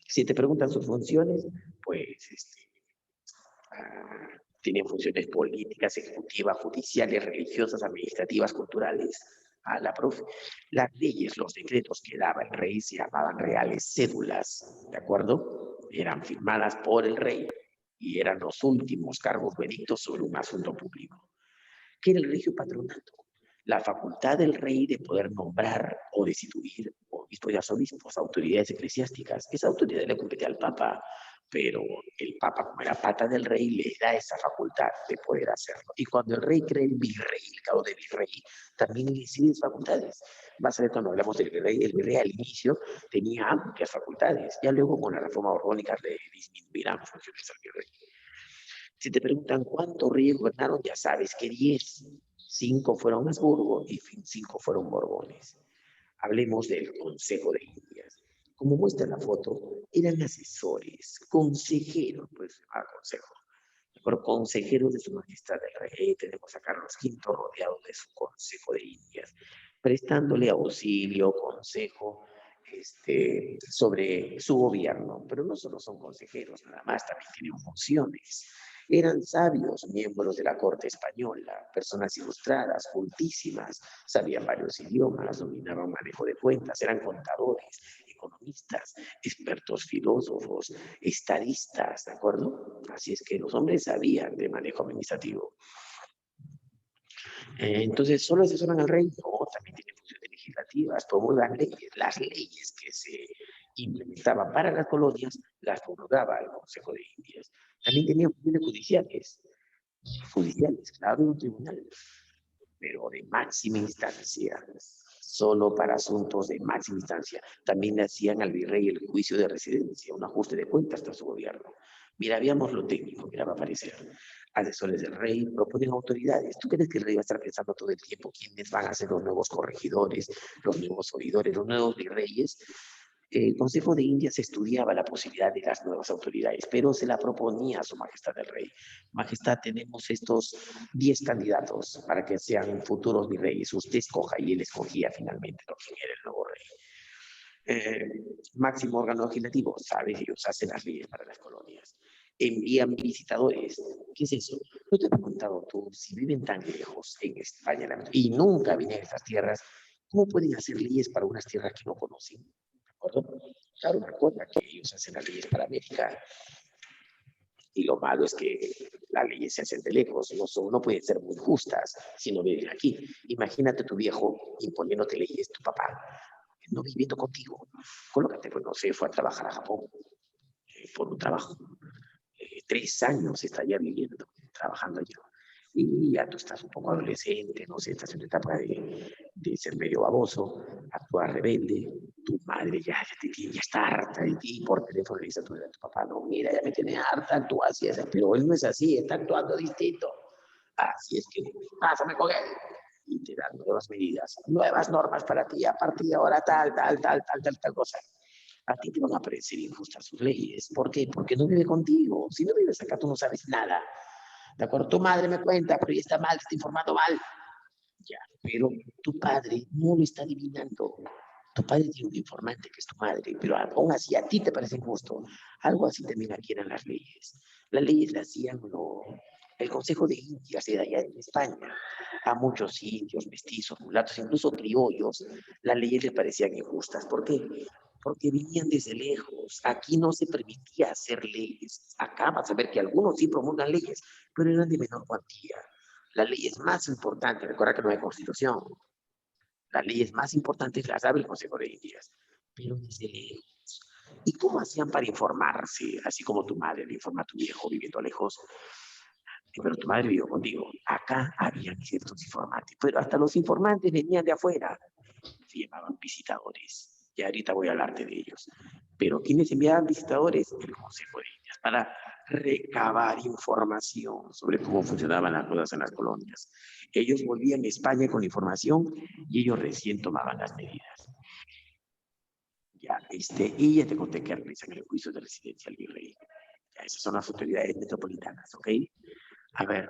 Si te preguntan sus funciones, pues tienen funciones políticas, ejecutivas, judiciales, religiosas, administrativas, culturales. Las leyes, los decretos que daba el rey se llamaban reales cédulas, ¿de acuerdo? Eran firmadas por el rey y eran los últimos cargos veredictos sobre un asunto público. ¿Qué era el regio patronato? La facultad del rey de poder nombrar o destituir obispos y arzobispos, autoridades eclesiásticas. Esa autoridad le compete al Papa, pero el Papa, como era pata del rey, le da esa facultad de poder hacerlo. Y cuando el rey crea el virrey, el cargo de virrey, también le incide facultades. Vas a ver cuando hablamos del virrey, el virrey al inicio tenía amplias facultades. Ya luego con la reforma borbónica le disminuirán funciones al virrey. Si te preguntan cuántos reyes gobernaron, ya sabes que 10. 5 fueron Habsburgo y 5 fueron Borbones. Hablemos del Consejo de Indias. Como muestra la foto, eran asesores, consejeros, pues consejo, pero consejeros de su majestad el rey. Tenemos a Carlos V rodeado de su Consejo de Indias, prestándole auxilio, consejo sobre su gobierno. Pero no solo son consejeros, nada más, también tienen funciones. Eran sabios, miembros de la corte española, personas ilustradas, cultísimas, sabían varios idiomas, dominaban manejo de cuentas, eran contadores, economistas, expertos filósofos, estadistas, ¿de acuerdo? Así es que los hombres sabían de manejo administrativo. Entonces, ¿solo asesoran al rey? No, también tienen funciones legislativas, promulgan leyes. Las leyes que se implementaban para las colonias las promulgaba el Consejo de Indias. También tenían funciones judiciales, claro, un tribunal, pero de máxima instancia, solo para asuntos de máxima instancia. También le hacían al virrey el juicio de residencia, un ajuste de cuentas tras su gobierno. Mira, veamos lo técnico, mira, va a aparecer. Asesores del rey proponen autoridades. ¿Tú crees que el rey va a estar pensando todo el tiempo quiénes van a ser los nuevos corregidores, los nuevos oidores, los nuevos virreyes? El Consejo de Indias estudiaba la posibilidad de las nuevas autoridades, pero se la proponía a su majestad el rey. Majestad, tenemos estos 10 candidatos para que sean futuros virreyes. Usted escoja, y él escogía finalmente quién era el nuevo rey. Máximo órgano legislativo, sabe que ellos hacen las leyes para las colonias. Envían visitadores. ¿Qué es eso? No te he preguntado tú, si viven tan lejos en España y nunca vienen a estas tierras, ¿cómo pueden hacer leyes para unas tierras que no conocen? ¿De acuerdo? Claro, recuerda que ellos hacen las leyes para América. Y lo malo es que las leyes se hacen de lejos, no pueden ser muy justas si no viven aquí. Imagínate tu viejo imponiéndote leyes, tu papá, no viviendo contigo. Colócate, pues no sé, fue a trabajar a Japón por un trabajo. 3 años está ya viviendo, trabajando allá. Y ya tú estás un poco adolescente, no sé, estás en una etapa de ser medio baboso, actuar rebelde, tu madre ya está harta de ti, por teléfono le dice a tu papá, no, mira, ya me tiene harta, actúa así, pero él no es así, está actuando distinto. Así es que, pásame con él. Y te dan nuevas medidas, nuevas normas para ti, a partir de ahora tal cosa. A ti te van a parecer injustas sus leyes. ¿Por qué? Porque no vive contigo. Si no vives acá, tú no sabes nada. ¿De acuerdo? Tu madre me cuenta, pero ella está mal, te está informando mal. Ya, pero tu padre no lo está adivinando. Tu padre tiene un informante que es tu madre, pero aún así a ti te parece injusto. Algo así también aquí eran las leyes. Las leyes las hacían el Consejo de Indias de allá en España. A muchos indios, mestizos, mulatos, incluso criollos, las leyes les parecían injustas. ¿Por qué? Porque venían desde lejos. Aquí no se permitía hacer leyes. Acá vas a ver que algunos sí promulgan leyes, pero eran de menor cuantía. Las leyes más importantes, recuerda que no hay constitución, las leyes más importantes las abre el Consejo de Indias, pero desde lejos. ¿Y cómo hacían para informarse? Así como tu madre le informa a tu viejo viviendo lejos, pero tu madre vivió contigo. Acá habían ciertos informantes, pero hasta los informantes venían de afuera. Se llamaban visitadores. Y ahorita voy a hablarte de ellos. Pero ¿quiénes enviaban visitadores? El Consejo de Indias, para recabar información sobre cómo funcionaban las cosas en las colonias. Ellos volvían a España con información y ellos recién tomaban las medidas. Ya, y ya te conté que realizan el juicio de residencia al virrey. Ya, esas son las autoridades metropolitanas, ¿ok? A ver,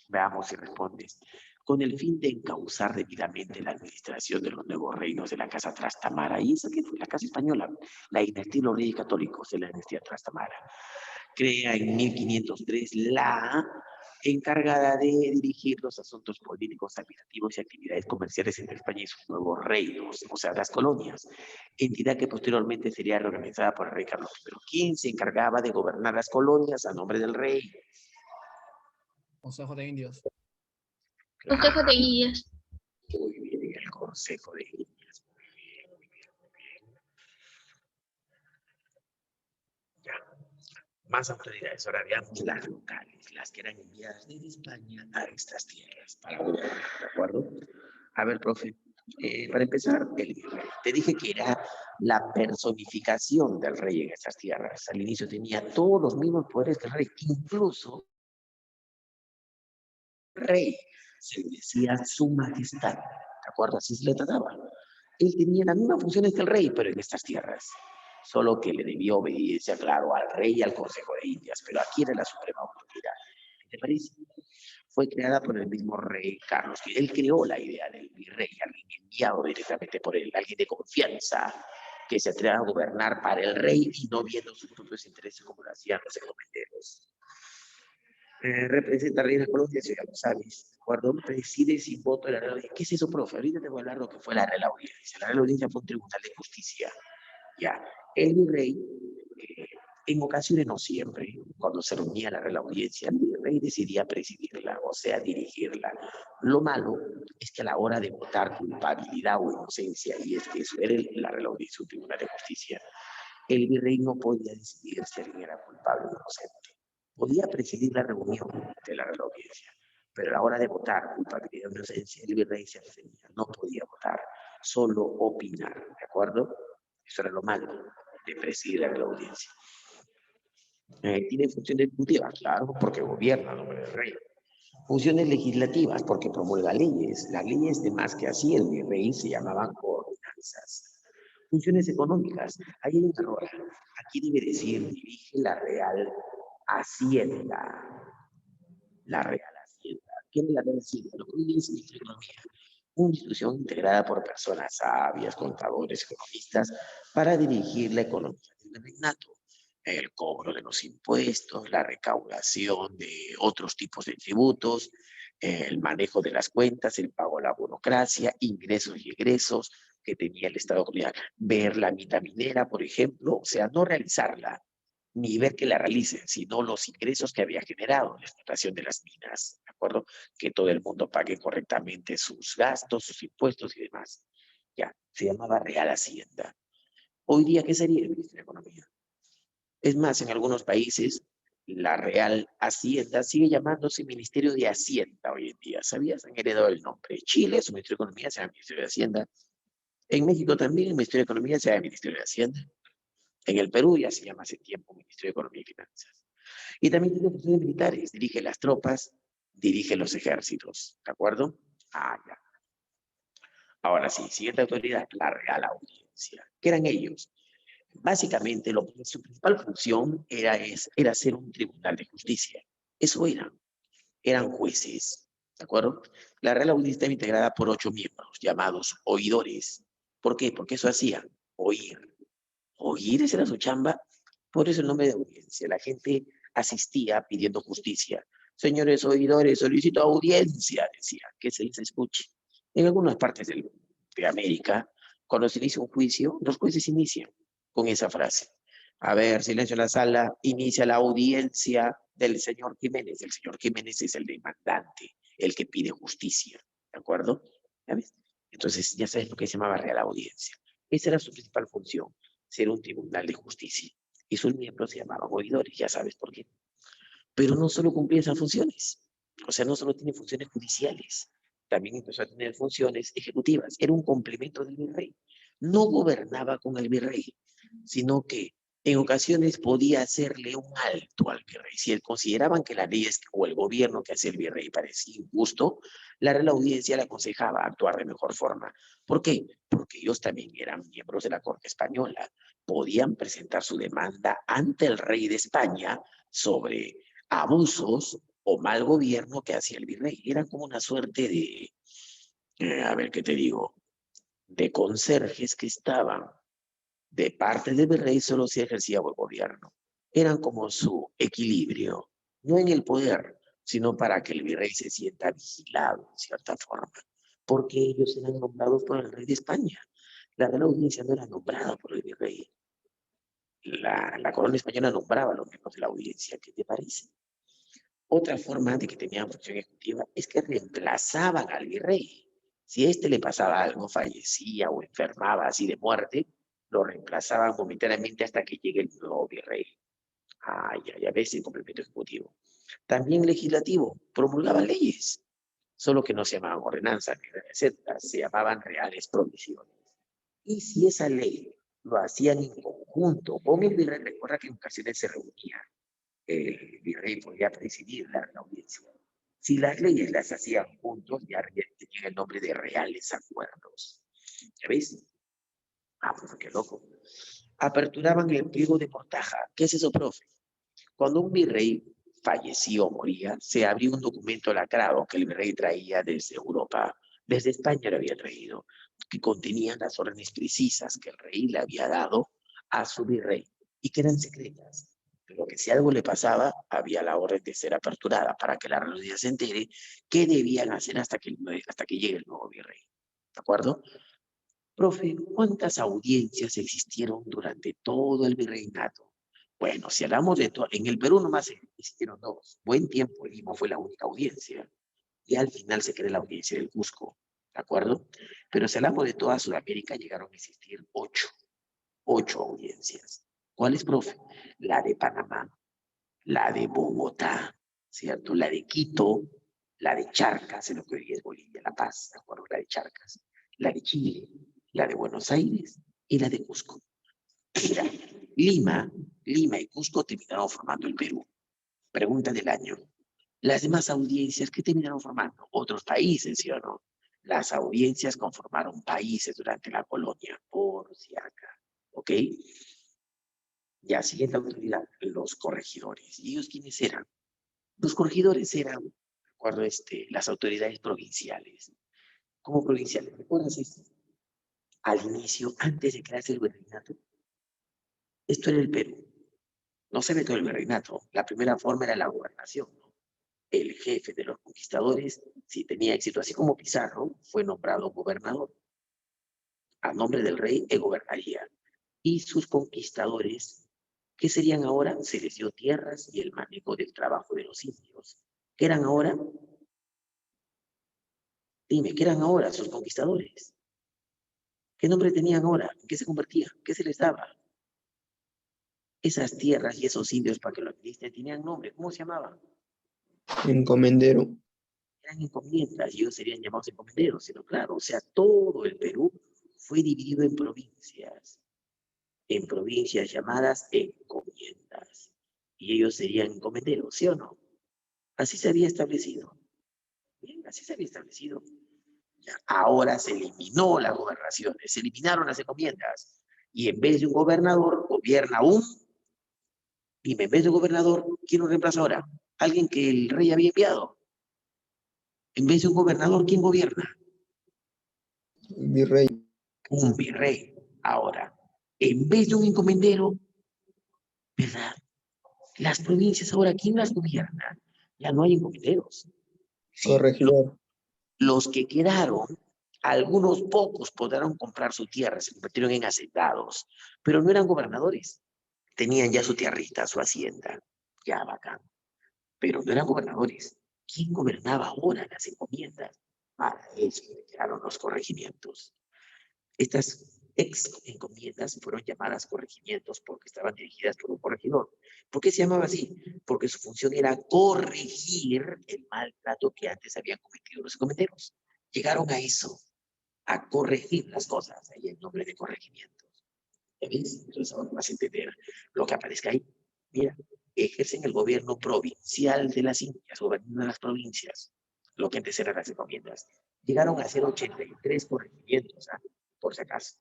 veamos si respondes. Con el fin de encauzar debidamente la administración de los nuevos reinos de la Casa Trastamara, y esa que fue la Casa Española, la dinastía de los Reyes Católicos de la dinastía Trastamara, crea en 1503 la encargada de dirigir los asuntos políticos, administrativos y actividades comerciales entre España y sus nuevos reinos, o sea, las colonias, entidad que posteriormente sería reorganizada por el rey Carlos I, quien se encargaba de gobernar las colonias a nombre del rey. Consejo de Indios. Consejo de Indias. Muy bien, el Consejo de Indias. Ya. Más autoridades, ahora veamos las locales, las que eran enviadas desde España a estas tierras para gobernar, ¿de acuerdo? A ver, profe, para empezar, el virrey. Te dije que era la personificación del rey en estas tierras. Al inicio tenía todos los mismos poderes que el rey, incluso el rey se le decía su majestad, ¿de acuerdo? Así se le trataba. Él tenía las mismas funciones que el rey, pero en estas tierras. Solo que le debió obediencia, claro, al rey y al Consejo de Indias, pero aquí era la suprema autoridad. ¿Qué te parece? Fue creada por el mismo rey Carlos, que él creó la idea del virrey, alguien enviado directamente por él, alguien de confianza, que se atreva a gobernar para el rey y no viendo sus propios intereses como lo hacían los encomenderos. Representa a Reina Colombia, eso ya lo sabes. Guardón preside sin voto de la Real Audiencia. ¿Qué es eso, profe? Ahorita te voy a hablar de lo que fue la Real Audiencia. La Real Audiencia fue un tribunal de justicia. Ya, el virrey, en ocasiones, no siempre, cuando se reunía la Real Audiencia, el virrey decidía presidirla, o sea, dirigirla. Lo malo es que a la hora de votar culpabilidad o inocencia, y es que eso era la Real Audiencia, un tribunal de justicia, el virrey no podía decidir si alguien era culpable o inocente. Podía presidir la reunión de la Real Audiencia, pero a la hora de votar culpabilidad o inocencia, el virrey se abstenía, no podía votar, solo opinar, ¿de acuerdo? Eso era lo malo de presidir la Real Audiencia. Tiene funciones ejecutivas, claro, porque gobierna a nombre del rey. Funciones legislativas, porque promulga leyes. Las leyes de más que hacía el virrey se llamaban ordenanzas. Funciones económicas, ahí hay un error. Aquí debe decir, dirige la Real Hacienda. La Real Hacienda. ¿Qué es la Real Hacienda? Lo que hoy es el Ministerio de Economía. Una institución integrada por personas sabias, contadores, economistas, para dirigir la economía del virreinato. El cobro de los impuestos, la recaudación de otros tipos de tributos, el manejo de las cuentas, el pago a la burocracia, ingresos y egresos que tenía el Estado colonial. Ver la mina minera, por ejemplo, o sea, no realizarla, ni ver que la realicen, sino los ingresos que había generado la explotación de las minas, ¿de acuerdo? Que todo el mundo pague correctamente sus gastos, sus impuestos y demás. Ya, se llamaba Real Hacienda. Hoy día, ¿qué sería el Ministerio de Economía? Es más, en algunos países, la Real Hacienda sigue llamándose Ministerio de Hacienda hoy en día. ¿Sabías? Han heredado el nombre. Chile, su Ministerio de Economía se llama Ministerio de Hacienda. En México también el Ministerio de Economía se llama Ministerio de Hacienda. En el Perú ya se llama hace tiempo Ministerio de Economía y Finanzas. Y también tiene funciones militares, dirige las tropas, dirige los ejércitos, ¿de acuerdo? Ya. Ahora sí, siguiente autoridad, la Real Audiencia. ¿Qué eran ellos? Básicamente, su principal función era ser un tribunal de justicia. Eso eran jueces, ¿de acuerdo? La Real Audiencia estaba integrada por 8 miembros, llamados oidores. ¿Por qué? Porque eso hacían, oír. Oír, esa era su chamba, por eso el nombre de audiencia. La gente asistía pidiendo justicia. Señores oidores, solicito audiencia, decía, que se les escuche. En algunas partes de América, cuando se inicia un juicio, los jueces inician con esa frase. A ver, silencio en la sala, inicia la audiencia del señor Jiménez. El señor Jiménez es el demandante, el que pide justicia, ¿de acuerdo? ¿Ya ves? Entonces, ya sabes lo que se llamaba Real Audiencia. Esa era su principal función, ser un tribunal de justicia. Y sus miembros se llamaban oidores, ya sabes por qué. Pero no solo cumplía esas funciones, o sea, no solo tiene funciones judiciales, también empezó a tener funciones ejecutivas. Era un complemento del virrey. No gobernaba con el virrey, sino que en ocasiones podía hacerle un alto al virrey. Si él consideraban que las leyes o el gobierno que hacía el virrey parecía injusto, la Real Audiencia le aconsejaba actuar de mejor forma. ¿Por qué? Porque ellos también eran miembros de la Corte Española. Podían presentar su demanda ante el rey de España sobre abusos o mal gobierno que hacía el virrey. Era como una suerte de, a ver qué te digo, de conserjes que estaban de parte del virrey solo se ejercía buen gobierno. Eran como su equilibrio, no en el poder, sino para que el virrey se sienta vigilado en cierta forma, porque ellos eran nombrados por el rey de España. La Real Audiencia no era nombrada por el virrey. La corona española nombraba a los miembros de la audiencia. ¿Qué te parece? Otra forma de que tenían función ejecutiva es que reemplazaban al virrey. Si a este le pasaba algo, fallecía o enfermaba así de muerte, lo reemplazaban momentáneamente hasta que llegue el nuevo virrey. Ya ves el complemento ejecutivo. También legislativo, promulgaban leyes, solo que no se llamaban ordenanzas ni recetas, se llamaban reales provisiones. Y si esa ley lo hacían en conjunto con el virrey, recuerda que en ocasiones se reunían, el virrey podía presidir la audiencia. Si las leyes las hacían juntos, ya tenían el nombre de reales acuerdos. ¿Ya ves? Pues qué loco. Aperturaban el pliego de mortaja. ¿Qué es eso, profe? Cuando un virrey fallecía o moría, se abría un documento lacrado que el virrey traía desde Europa, desde España lo había traído, que contenían las órdenes precisas que el rey le había dado a su virrey y que eran secretas. Pero que si algo le pasaba, había la orden de ser aperturada para que la realidad se entere qué debían hacer hasta que llegue el nuevo virrey. ¿De acuerdo? Profe, ¿cuántas audiencias existieron durante todo el virreinato? Bueno, si hablamos de todo, en el Perú nomás existieron 2. Buen tiempo Lima fue la única audiencia. Y al final se creó la audiencia del Cusco, ¿de acuerdo? Pero si hablamos de toda Sudamérica, llegaron a existir 8. 8 audiencias. ¿Cuáles, profe? La de Panamá, la de Bogotá, ¿cierto? La de Quito, la de Charcas, en lo que hoy es Bolivia, La Paz, ¿de acuerdo? La de Charcas, la de Chile, la de Buenos Aires y la de Cusco. Mira, Lima Lima y Cusco terminaron formando el Perú. Pregunta del año. Las demás audiencias, ¿qué terminaron formando? Otros países, ¿sí o no? Las audiencias conformaron países durante la colonia, por si acá. ¿Ok? Ya, siguiente autoridad, los corregidores. ¿Y ellos quiénes eran? Los corregidores eran, recuerdo, las autoridades provinciales. ¿Cómo provinciales? ¿Recuerdas esto? Al inicio, antes de crearse el virreinato, esto era el Perú. No se metió el virreinato. La primera forma era la gobernación, ¿no? El jefe de los conquistadores, si tenía éxito, así como Pizarro, fue nombrado gobernador. A nombre del rey, él gobernaría. Y sus conquistadores, ¿qué serían ahora? Se les dio tierras y el manejo del trabajo de los indios. ¿Qué eran ahora? Dime, ¿qué eran ahora sus conquistadores? ¿Qué nombre tenían ahora? ¿En qué se convertían? ¿Qué se les daba? Esas tierras y esos indios para que lo administren tenían nombre. ¿Cómo se llamaban? Encomendero. Eran encomiendas y ellos serían llamados encomenderos. Pero claro, o sea, todo el Perú fue dividido en provincias llamadas encomiendas. Y ellos serían encomenderos, ¿sí o no? Así se había establecido. Bien, así se había establecido. Ya, ahora se eliminó las gobernaciones, se eliminaron las encomiendas. Y en vez de un gobernador, gobierna un... Dime, en vez de un gobernador, ¿quién lo reemplaza ahora? Alguien que el rey había enviado. En vez de un gobernador, ¿quién gobierna? Virrey. Un virrey. Ahora, en vez de un encomendero, ¿verdad? Las provincias ahora, ¿quién las gobierna? Ya no hay encomenderos. Sí, Corregidor. los que quedaron, algunos pocos podrán comprar su tierra, se convirtieron en hacendados, pero no eran gobernadores. Tenían ya su tierrita, su hacienda, ya bacán, pero no eran gobernadores. ¿Quién gobernaba ahora las encomiendas? Para eso quedaron los corregimientos. Estas ex encomiendas fueron llamadas corregimientos porque estaban dirigidas por un corregidor. ¿Por qué se llamaba así? Porque su función era corregir el maltrato que antes habían cometido los encomenderos. Llegaron a eso, a corregir las cosas, ahí en nombre de corregimientos. ¿Ya ves? Entonces ahora vas a entender lo que aparezca ahí. Mira, ejercen el gobierno provincial de las Indias, gobiernan las provincias, lo que antes eran las encomiendas. Llegaron a ser 83 corregimientos, ¿ah? Por si acaso.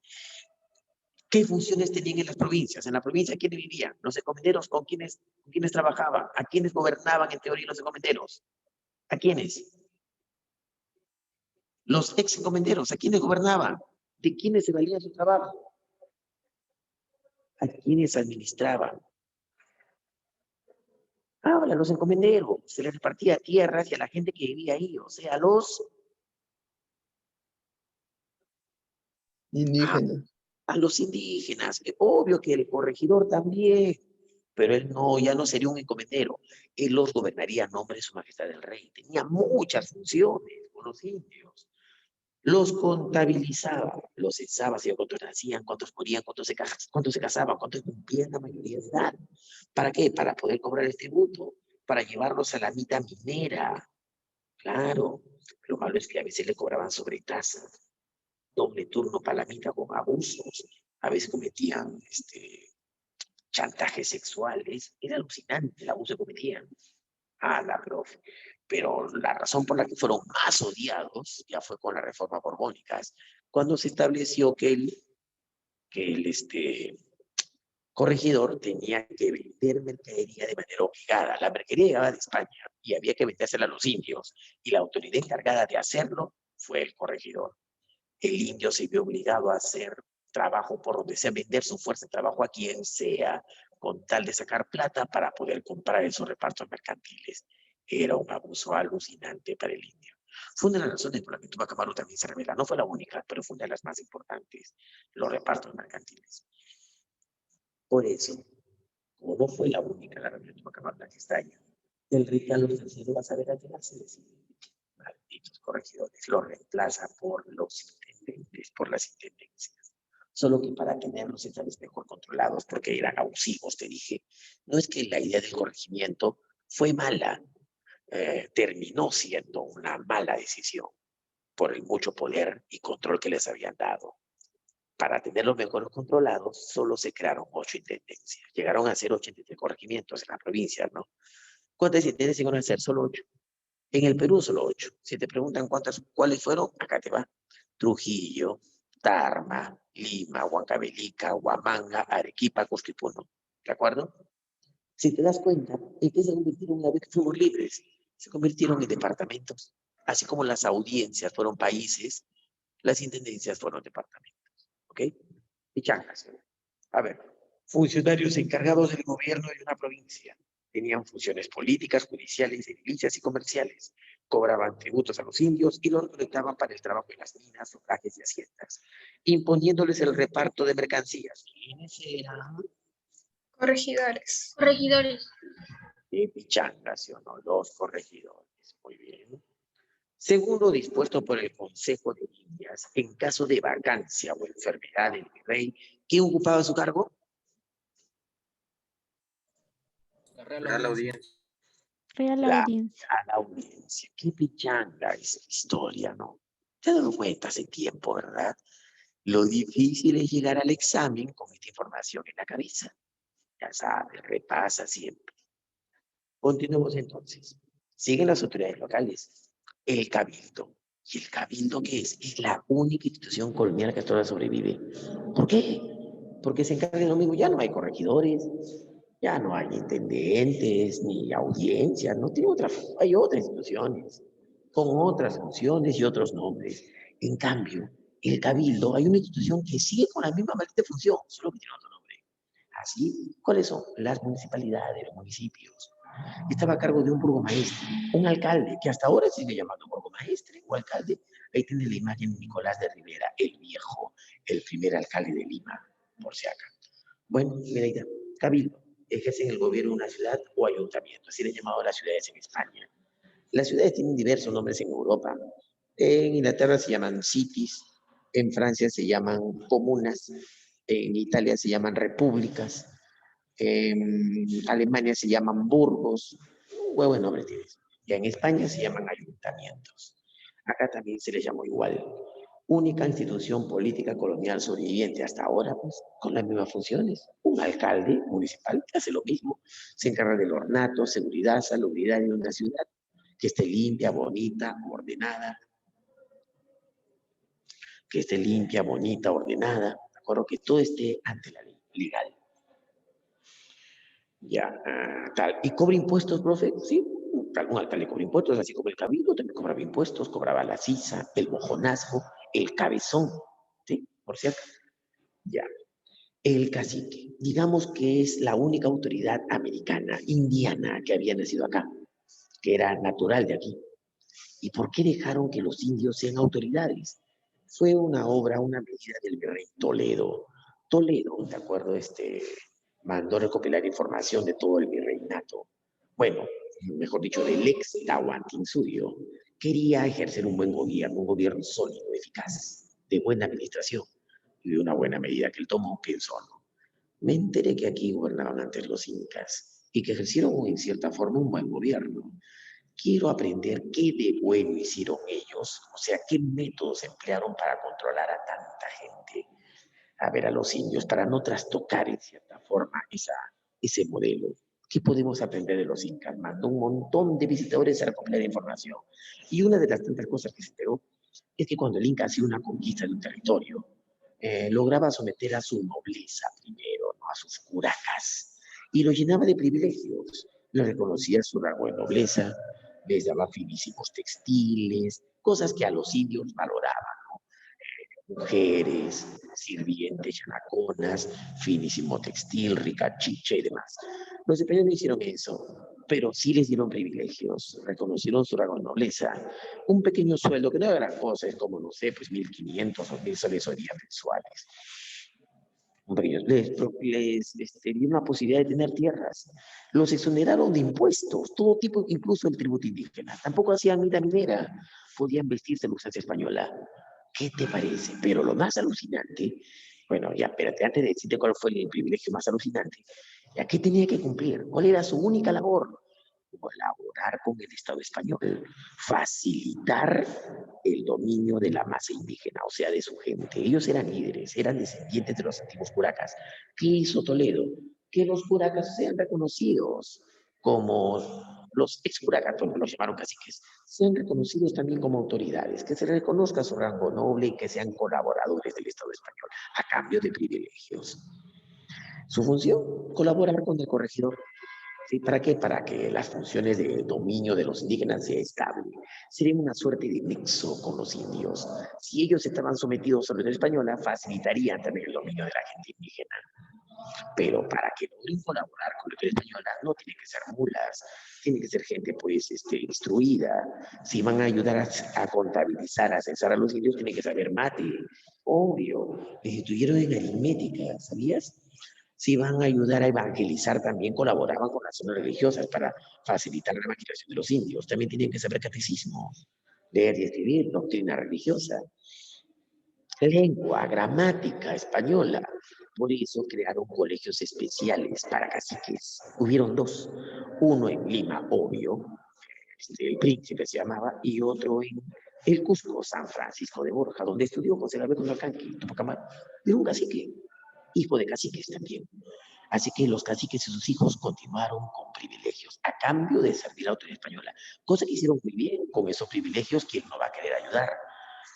¿Qué funciones tenían en las provincias? En la provincia, ¿quiénes vivían? Los encomenderos, ¿con quiénes trabajaban? ¿A quiénes gobernaban en teoría los encomenderos? ¿A quiénes? Los ex encomenderos, ¿a quiénes gobernaban? ¿De quiénes se valía su trabajo? ¿A quiénes administraban? Ahora, los encomenderos, se les repartía tierras y a la gente que vivía ahí, o sea, Indígenas. a los indígenas. Obvio que el corregidor también, pero él no, ya no sería un encomendero. Él los gobernaría a nombre de su majestad el rey. Tenía muchas funciones con los indios. Los contabilizaba, los censaba, si cuántos nacían, cuántos morían, cuántos se casaban, cuántos cumplían la mayoría de edad. ¿Para qué? Para poder cobrar el tributo, para llevarlos a la mitad minera. Claro, lo malo es que a veces le cobraban sobretasas, doble turno para la mitad con abusos, a veces cometían chantajes sexuales, era alucinante el abuso que cometían a la profe. Pero la razón por la que fueron más odiados ya fue con las reformas borbónicas, cuando se estableció que el corregidor tenía que vender mercadería de manera obligada. La mercadería llegaba de España y había que vendérsela a los indios, y la autoridad encargada de hacerlo fue el corregidor. El indio se vio obligado a hacer trabajo por donde sea, vender su fuerza de trabajo a quien sea, con tal de sacar plata para poder comprar esos repartos mercantiles. Era un abuso alucinante para el indio. Fue una de las razones por las que Tupac Amaru también se revela. No fue la única, pero fue una de las más importantes, los repartos mercantiles. Por eso, como no fue la única la rebelión de Tupac Amaru la que estalla, el rey Carlos III va a saber al final se decide. Malditos corregidores, lo reemplaza por los intendentes, por las intendencias. Solo que para tenerlos esta vez mejor controlados, porque eran abusivos, te dije. No es que la idea del corregimiento fue mala, terminó siendo una mala decisión por el mucho poder y control que les habían dado. para tenerlos mejor controlados, solo se crearon 8 intendencias. Llegaron a ser 83 corregimientos en la provincia, ¿no? ¿Cuántas intendencias llegaron a ser? Solo 8. En el Perú solo 8. Si te preguntan cuáles fueron, acá te va. Trujillo, Tarma, Lima, Huancavelica, Huamanga, Arequipa, Cusquipuno. ¿De acuerdo? Si te das cuenta, ¿en qué se convirtieron una vez que fuimos libres? Se convirtieron en departamentos. Así como las audiencias fueron países, las intendencias fueron departamentos. ¿Ok? Y changas. A ver, funcionarios encargados del gobierno de una provincia. Tenían funciones políticas, judiciales, edilicias y comerciales. Cobraban tributos a los indios y los recolectaban para el trabajo en las minas, forrajes y haciendas, imponiéndoles el reparto de mercancías. ¿Quiénes eran? Corregidores. Corregidores. Pichangas, ¿sí o no? Los corregidores. Muy bien. Según lo dispuesto por el Consejo de Indias, en caso de vacancia o enfermedad del virrey, ¿quién ocupaba su cargo? La Real Audiencia. Real La Audiencia. audiencia. Qué pichanga esa historia, ¿no? Te has dado cuenta hace tiempo, ¿verdad? Lo difícil es llegar al examen con esta información en la cabeza. Ya sabes, repasa siempre. Continuemos entonces. Siguen las autoridades locales. El cabildo. ¿Y el cabildo qué es? Es la única institución colonial que hasta ahora sobrevive. ¿Por qué? Porque se encarga de lo mismo. Ya no hay corregidores, ya no hay intendentes, ni audiencias, no tiene hay otras instituciones, con otras funciones y otros nombres. En cambio, el cabildo, hay una institución que sigue con la misma maldita función, solo que tiene otro nombre. Así, ¿cuáles son? Las municipalidades, los municipios. Estaba a cargo de un burgomaestre, un alcalde, que hasta ahora se sigue llamando burgomaestre o alcalde. Ahí tiene la imagen de Nicolás de Rivera, el viejo, el primer alcalde de Lima, por si acá. Bueno, mira ahí está. Cabildo, ejercen el gobierno de una ciudad o ayuntamiento, así le han llamado a las ciudades en España. Las ciudades tienen diversos nombres en Europa. En Inglaterra se llaman cities, en Francia se llaman comunas, en Italia se llaman repúblicas, en Alemania se llaman burgos, un huevo de nombre tienes. Y en España se llaman ayuntamientos. Acá también se les llamó igual. Única institución política colonial sobreviviente hasta ahora, pues, con las mismas funciones. Un alcalde municipal que hace lo mismo. Se encarga del ornato, seguridad, salubridad de una ciudad que esté limpia, bonita, ordenada. Que esté limpia, bonita, ordenada. ¿De acuerdo? Que todo esté ante la ley, legal. Ya, tal. ¿Y cobra impuestos, profe? Sí, un alcalde cobra impuestos, así como el cabildo también cobraba impuestos, cobraba la sisa, el mojonazgo, el cabezón, ¿sí? Por cierto. Ya. El cacique, digamos que es la única autoridad americana, indiana, que había nacido acá, que era natural de aquí. ¿Y por qué dejaron que los indios sean autoridades? Fue una obra, una medida del virrey Toledo. Toledo, ¿de acuerdo? Mandó recopilar información de todo el virreinato. Bueno, mejor dicho, del ex Tahuantinsuyo. Quería ejercer un buen gobierno, un gobierno sólido, eficaz, de buena administración y de una buena medida que él tomó, pensó, ¿no? Me enteré que aquí gobernaban antes los incas y que ejercieron en cierta forma un buen gobierno. Quiero aprender qué de bueno hicieron ellos, o sea, qué métodos emplearon para controlar a tanta gente, a ver a los indios, para no trastocar en cierta forma ese modelo. ¿Qué podemos aprender de los incas? Mandó un montón de visitadores a recopilar información. Y una de las tantas cosas que se enteró es que cuando el Inca hacía una conquista de un territorio, lograba someter a su nobleza primero, ¿no? A sus curacas, y lo llenaba de privilegios. Le reconocía su rango de nobleza, les daba finísimos textiles, cosas que a los indios valoraban, ¿no? Mujeres, sirvientes, yanaconas, finísimo textil, rica chicha y demás. Los españoles no hicieron eso, pero sí les dieron privilegios, reconocieron su rango de nobleza, un pequeño sueldo, que no era gran cosa, es como, no sé, pues 1.500 o 1.000 soles o días mensuales. Un pequeño, les dio una posibilidad de tener tierras, los exoneraron de impuestos, todo tipo, incluso el tributo indígena, tampoco hacían vida minera, podían vestirse en usanza española. ¿Qué te parece? Pero lo más alucinante, bueno, ya, espérate, antes de decirte cuál fue el privilegio más alucinante, ¿ya qué tenía que cumplir? ¿Cuál era su única labor? colaborar con el Estado español, facilitar el dominio de la masa indígena, o sea, de su gente. Ellos eran líderes, eran descendientes de los antiguos curacas. ¿Qué hizo Toledo? Que los curacas sean reconocidos como los ex curacas, porque los llamaron caciques, sean reconocidos también como autoridades, que se reconozca su rango noble y que sean colaboradores del Estado español a cambio de privilegios. Su función, colaborar con el corregidor. ¿Sí? ¿Para qué? Para que las funciones de dominio de los indígenas sea estable. Sería una suerte de nexo con los indios. Si ellos estaban sometidos a la Unión Española, facilitarían también el dominio de la gente indígena. Pero para que logren colaborar con la Unión Española, no tienen que ser mulas, tiene que ser gente pues instruida. Si van a ayudar a contabilizar, a censar a los indios, tienen que saber mate, obvio. Les instruyeron en aritmética, ¿sabías? Si van a ayudar a evangelizar, también colaboraban con las zonas religiosas para facilitar la evangelización de los indios. También tienen que saber catecismo, leer y escribir, doctrina religiosa, lengua, gramática española. Por eso crearon colegios especiales para caciques. Hubieron dos, uno en Lima, obvio, el Príncipe se llamaba, y otro en el Cusco, San Francisco de Borja, donde estudió José Gabriel Condorcanqui, Tupac Amaru. Era un cacique, hijo de caciques también. Así que los caciques y sus hijos continuaron con privilegios a cambio de servir a la autoridad española, cosa que hicieron muy bien. Con esos privilegios, ¿quién no va a querer ayudar?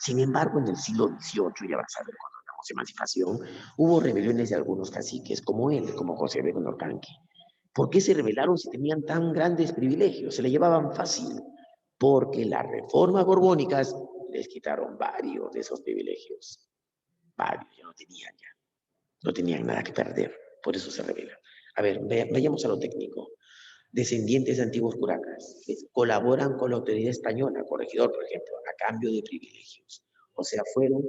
Sin embargo, en el siglo XVIII, ya vas a ver cuando hablamos de emancipación, hubo rebeliones de algunos caciques, como él, como José de Condorcanqui. ¿Por qué se rebelaron si tenían tan grandes privilegios? Se le llevaban fácil, porque las reformas borbónicas les quitaron varios de esos privilegios. Varios, ya no tenían ya. No tenían nada que perder, por eso se rebelan. A ver, vayamos a lo técnico. Descendientes de antiguos curacas colaboran con la autoridad española, corregidor, por ejemplo, a cambio de privilegios. O sea, fueron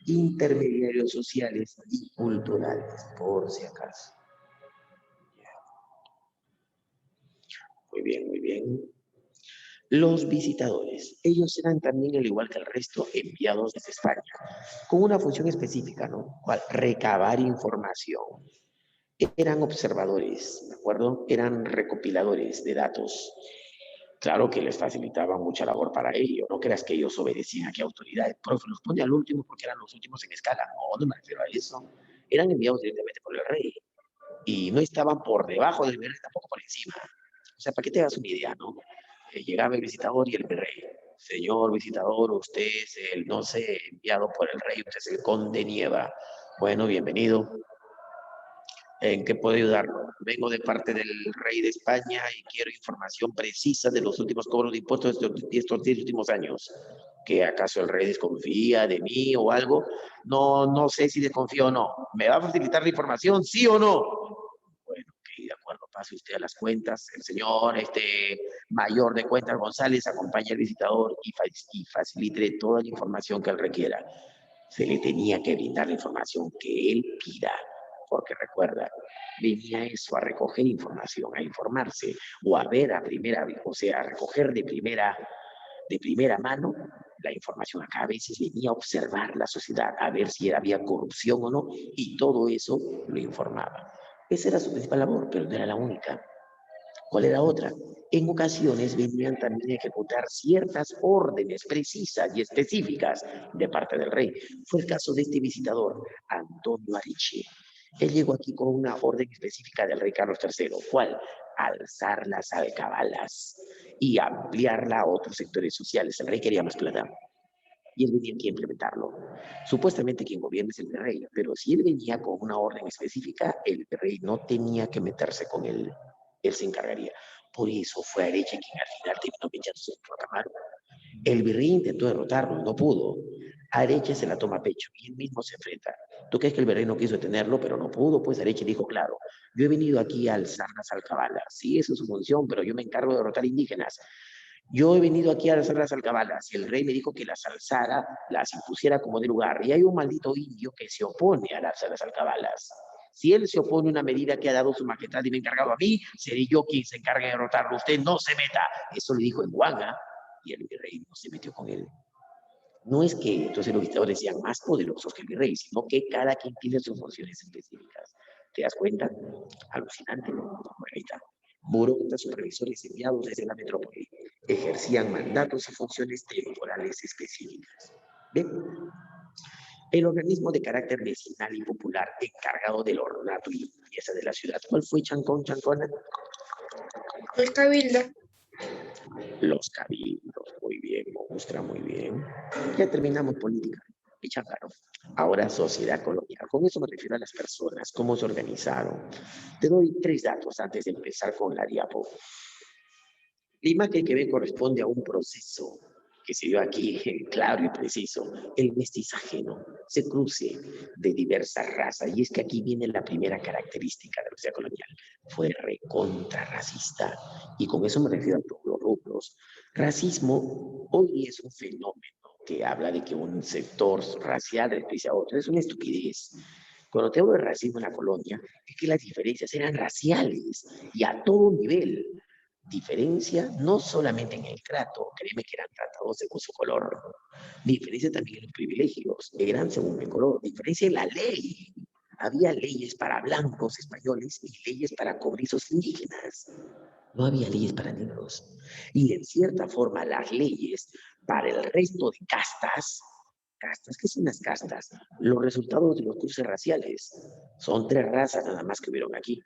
intermediarios sociales y culturales, por si acaso. Muy bien, muy bien. Los visitadores, ellos eran también, al igual que el resto, enviados desde España, con una función específica, ¿no? ¿Cuál? Recabar información. Eran observadores, ¿de acuerdo? Eran recopiladores de datos. Claro que les facilitaba mucha labor para ello. No creas que ellos obedecían a qué autoridades. Profe, los pone al último porque eran los últimos en escala. No, no me refiero a eso. Eran enviados directamente por el rey. Y no estaban por debajo del virrey, tampoco por encima. O sea, para que te hagas una idea, ¿no? Llegaba el visitador y el virrey. Señor visitador, usted es el, no sé, enviado por el rey, usted es el conde Nieva. Bueno, bienvenido. ¿En qué puedo ayudarlo? Vengo de parte del rey de España y quiero información precisa de los últimos cobros de impuestos de estos 10 últimos años. ¿Que acaso el rey desconfía de mí o algo? No, no sé si desconfía o no. ¿Me va a facilitar la información, sí o no? Bueno, ok, de acuerdo. Pase usted a las cuentas. El señor mayor de cuentas González acompaña al visitador y facilite toda la información que él requiera. Se le tenía que brindar la información que él pida. Porque recuerda, venía eso a recoger información, a informarse, o a ver a primera, o sea, a recoger de primera mano la información. Acá a veces venía a observar la sociedad, a ver si había corrupción o no, y todo eso lo informaba. Esa era su principal labor, pero no era la única. ¿Cuál era otra? En ocasiones venían también a ejecutar ciertas órdenes precisas y específicas de parte del rey. Fue el caso de este visitador, Antonio Areche. Él llegó aquí con una orden específica del rey Carlos III. ¿Cuál? Alzar las alcabalas y ampliarla a otros sectores sociales. El rey quería más plata y él venía aquí a implementarlo. Supuestamente quien gobierna es el rey, pero si él venía con una orden específica, el rey no tenía que meterse con él se encargaría. Por eso fue Areche quien al final terminó pinchándose en Tupac Amaru. El virrey intentó derrotarlo, no pudo. Areche se la toma a pecho y él mismo se enfrenta. ¿Tú crees que el virrey no quiso detenerlo, pero no pudo? Pues Areche dijo, claro, yo he venido aquí a alzar las alcabalas. Sí, eso es su función, pero yo me encargo de derrotar indígenas. Yo he venido aquí a alzar las alcabalas y el rey me dijo que las alzara, las impusiera como de lugar. Y hay un maldito indio que se opone a alzar las alcabalas. Si él se opone a una medida que ha dado su majestad y me ha encargado a mí, seré yo quien se encargue de derrotarlo. Usted no se meta. Eso le dijo en Huanga y el virrey no se metió con él. No es que entonces los visitadores sean más poderosos que el virrey, sino que cada quien tiene sus funciones específicas. ¿Te das cuenta? Alucinante, ¿no? Bueno, ahí está. Burócratas supervisores enviados desde la metrópoli ejercían mandatos y funciones temporales específicas. ¿Ven? El organismo de carácter vecinal y popular encargado del ornato y limpieza de la ciudad. ¿Cuál fue, Chancón, Chancona? El cabildo. Los cabildos. Muy bien, Mostra, muy bien. Ya terminamos política. Y chácaro. Ahora sociedad colonial. Con eso me refiero a las personas, cómo se organizaron. Te doy 3 datos antes de empezar con la diapo. La imagen que ve corresponde a un proceso que se dio aquí, claro y preciso, el mestizaje, ¿no? Se cruce de diversas razas. Y es que aquí viene la primera característica de la sociedad colonial. Fue recontra racista. Y con eso me refiero a todos los rubros. Racismo hoy es un fenómeno que habla de que un sector racial desprecia a otro. Es una estupidez. Cuando te hablo de racismo en la colonia, es que las diferencias eran raciales y a todo nivel. Diferencia no solamente en el trato, créeme que eran tratados según su color, diferencia también en los privilegios, eran según el color, diferencia en la ley. Había leyes para blancos españoles y leyes para cobrizos indígenas. No había leyes para negros. Y en cierta forma las leyes para el resto de castas, ¿qué son las castas? Los resultados de los cruces raciales. Son 3 razas nada más que hubieron aquí.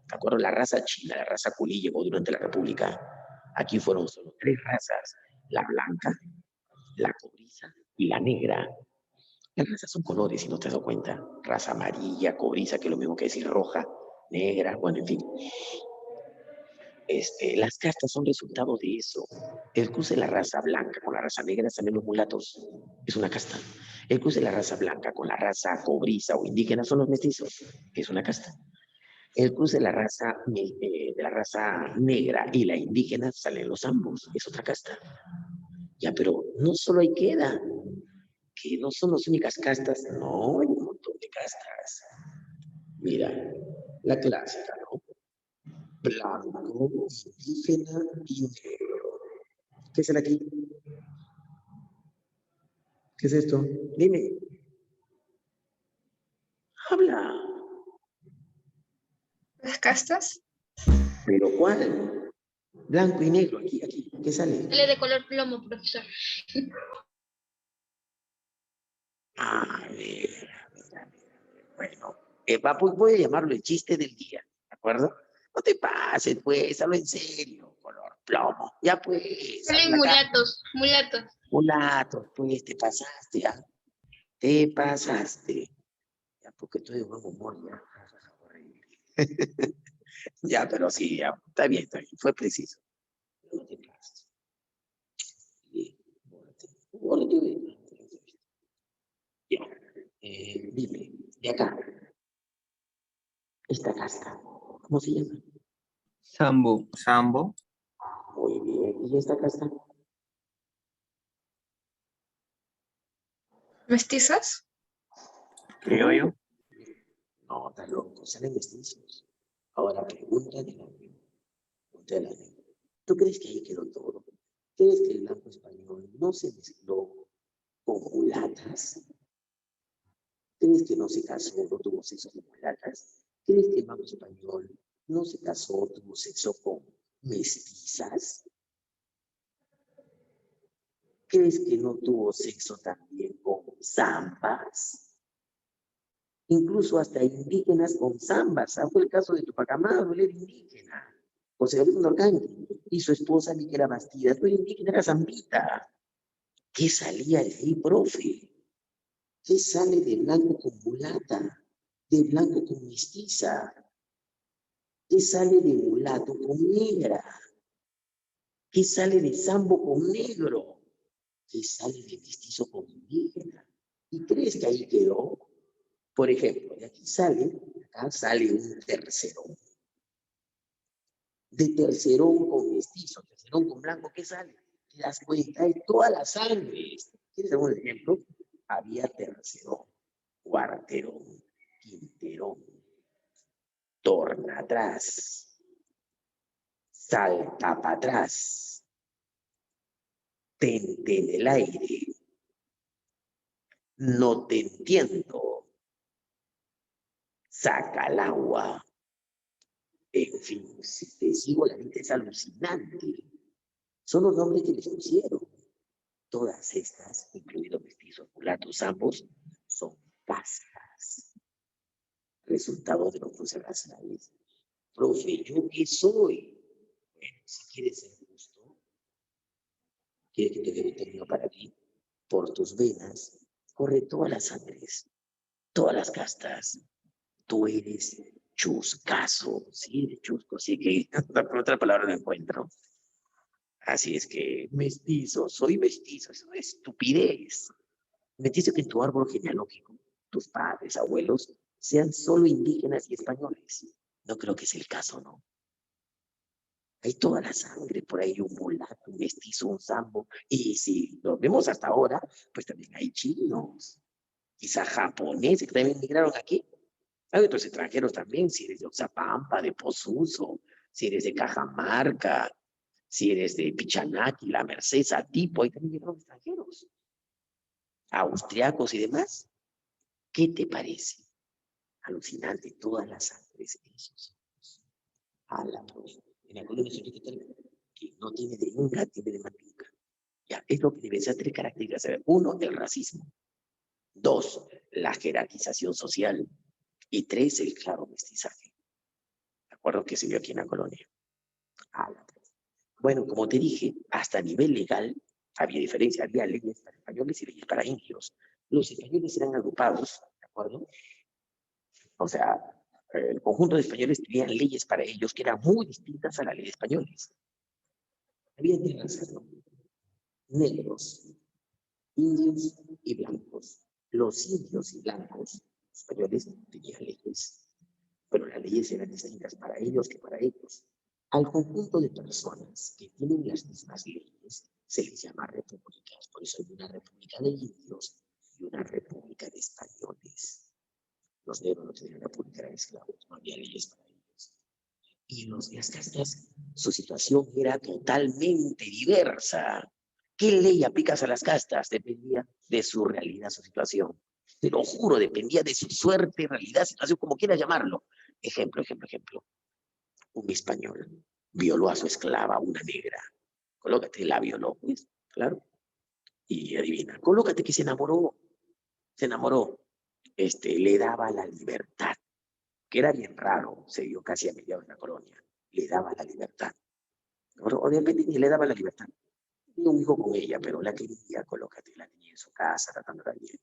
¿De acuerdo? La raza china, la raza culí llegó durante la República. Aquí fueron solo 3 razas, la blanca, la cobriza y la negra. Las razas son colores, si no te has dado cuenta. Raza amarilla, cobriza, que es lo mismo que decir roja, negra, bueno, en fin. Las castas son resultado de eso. El cruce de la raza blanca con la raza negra, también los mulatos, es una casta. El cruce de la raza blanca con la raza cobriza o indígena son los mestizos, que es una casta. El cruce de la raza negra y la indígena salen los ambos, es otra casta. Ya, pero no solo ahí queda, que no son las únicas castas, no, hay un montón de castas. Mira, la clásica, ¿no? Blanco, indígena y negro. ¿Qué será aquí? ¿Qué es esto? Dime. Habla. Las castas. ¿Pero cuál? Blanco y negro, aquí, aquí. ¿Qué sale? Sale de color plomo, profesor. A ver. Bueno, voy a llamarlo el chiste del día, ¿de acuerdo? No te pases, pues, hablo en serio, color plomo. Ya pues, Salen habla acá. mulatos, mulatos. Mulato, pues, te pasaste, ¿ah? Te pasaste. Ya, porque estoy de buen humor, ya. Horrible. Ya, pero sí, ya, está bien, fue preciso. No te pases. Bien, bórrate. Ya, dime, de acá, esta casta, ¿cómo se llama? Sambo. Sambo, Muy bien, ¿y esta casta? ¿Mestizos? creo yo. No, está loco, salen mestizos. Ahora, pregunta del año. Pregunta del año. ¿Tú crees que ahí quedó todo? ¿Crees que el blanco español no se mezcló con mulatas? ¿Crees que no se casó, no tuvo sexo con mulatas? ¿Crees que el blanco español no se casó, tuvo sexo con mestizas? ¿Crees que no tuvo sexo también con zambas? Incluso hasta indígenas con zambas. Fue el caso de Tupac Amaru, él era indígena. José Gabriel Norcanqui y su esposa Miquela Bastida, tú eres indígena, era zambita. ¿Qué salía de ahí, profe? ¿Qué sale de blanco con mulata? De blanco con mestiza. ¿Qué sale de mulato con negra? ¿Qué sale de zambo con negro? ¿Qué sale de mestizo con indígena? ¿Y crees que ahí quedó? Por ejemplo, de aquí sale, acá sale un tercerón. De tercerón con mestizo, tercerón con blanco, ¿qué sale? Te das cuenta, hay toda la sangre. ¿Quieres algún ejemplo? Había tercerón, cuarterón, quinterón, torna atrás, salta para atrás, tente en el aire, no te entiendo, saca el agua, En fin, si te sigo, la lista es alucinante. Son los nombres que les pusieron. Todas estas, incluidos mestizos, mulatos, ambos, son castas. Resultado de los cruces raciales. Profe, ¿yo qué soy? Bueno, si quieres ser justo, quieres que te dé un término para ti, por tus venas corre todas las sangres, todas las castas. Tú eres chuscaso, sí, eres chusco, así que otra palabra no encuentro. Así es que mestizo, soy mestizo, eso es estupidez. Mestizo que en tu árbol genealógico, tus padres, abuelos, sean solo indígenas y españoles. No creo que sea el caso, ¿no? Hay toda la sangre, por ahí un mulato, un mestizo, un sambo. Y si lo vemos hasta ahora, pues también hay chinos, quizá japoneses que también migraron aquí. Hay otros extranjeros también, si eres de Oxapampa, de Posuso, si eres de Cajamarca, si eres de Pichanaki, La Merced, Satipo, ahí también llegaron extranjeros, austriacos y demás. ¿Qué te parece? Alucinante, todas las sangres de esos. A la profe. En la colonia que no tiene de nunca, tiene de mandinga. Ya, es lo que debe ser 3 características. Uno, el racismo. 2, la jerarquización social. Y 3, el claro mestizaje. ¿De acuerdo? Que se vio aquí en la colonia. A la profe. Bueno, como te dije, hasta a nivel legal había diferencia. Había leyes para españoles y leyes para indios. Los españoles eran agrupados, ¿de acuerdo? O sea, el conjunto de españoles tenían leyes para ellos que eran muy distintas a la ley de españoles. Había 3 razas, ¿no? Negros, indios y blancos. Los indios y blancos españoles tenían leyes, pero las leyes eran distintas para ellos que para ellos. Al conjunto de personas que tienen las mismas leyes se les llama repúblicas. Por eso hay una república de indios y una república de españoles. Los negros no tenían república, eran esclavos, no había leyes para ellos. Y las castas, su situación era totalmente diversa. ¿Qué ley aplicas a las castas? Dependía de su realidad, su situación. Te lo juro, dependía de su suerte, realidad, situación, como quieras llamarlo. Ejemplo. Un español violó a su esclava, una negra. Colócate, la violó, pues, claro. Y adivina, colócate que se enamoró. Le daba la libertad, que era bien raro, se dio casi a mediados de la colonia. Le daba la libertad. Obviamente ni le daba la libertad. Tenía un hijo con ella, pero la quería, colócate, la niña en su casa, tratándola bien.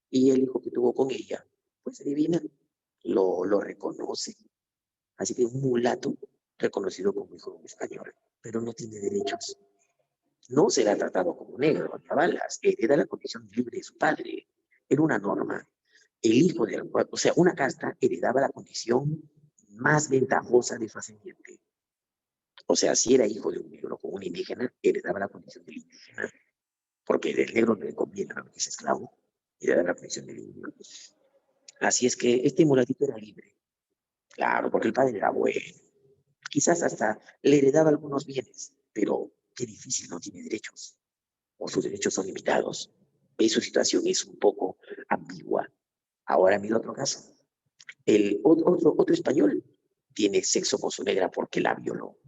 Y el hijo que tuvo con ella, pues adivina, lo reconoce. Así que un mulato reconocido como hijo de un español, pero no tiene derechos. No será tratado como negro, ni a balas, hereda la condición libre de su padre. Era una norma. El hijo de, o sea, una casta heredaba la condición más ventajosa de su ascendiente. O sea, si era hijo de un negro con un indígena, heredaba la condición del indígena, porque del negro no le conviene a lo que es esclavo, heredaba la condición del indio. Así es que este mulatito era libre. Claro, porque el padre era bueno. Quizás hasta le heredaba algunos bienes, pero qué difícil, no tiene derechos. O sus derechos son limitados. Y su situación es un poco ambigua. Ahora mira otro caso. El otro español tiene sexo con su negra porque la violó.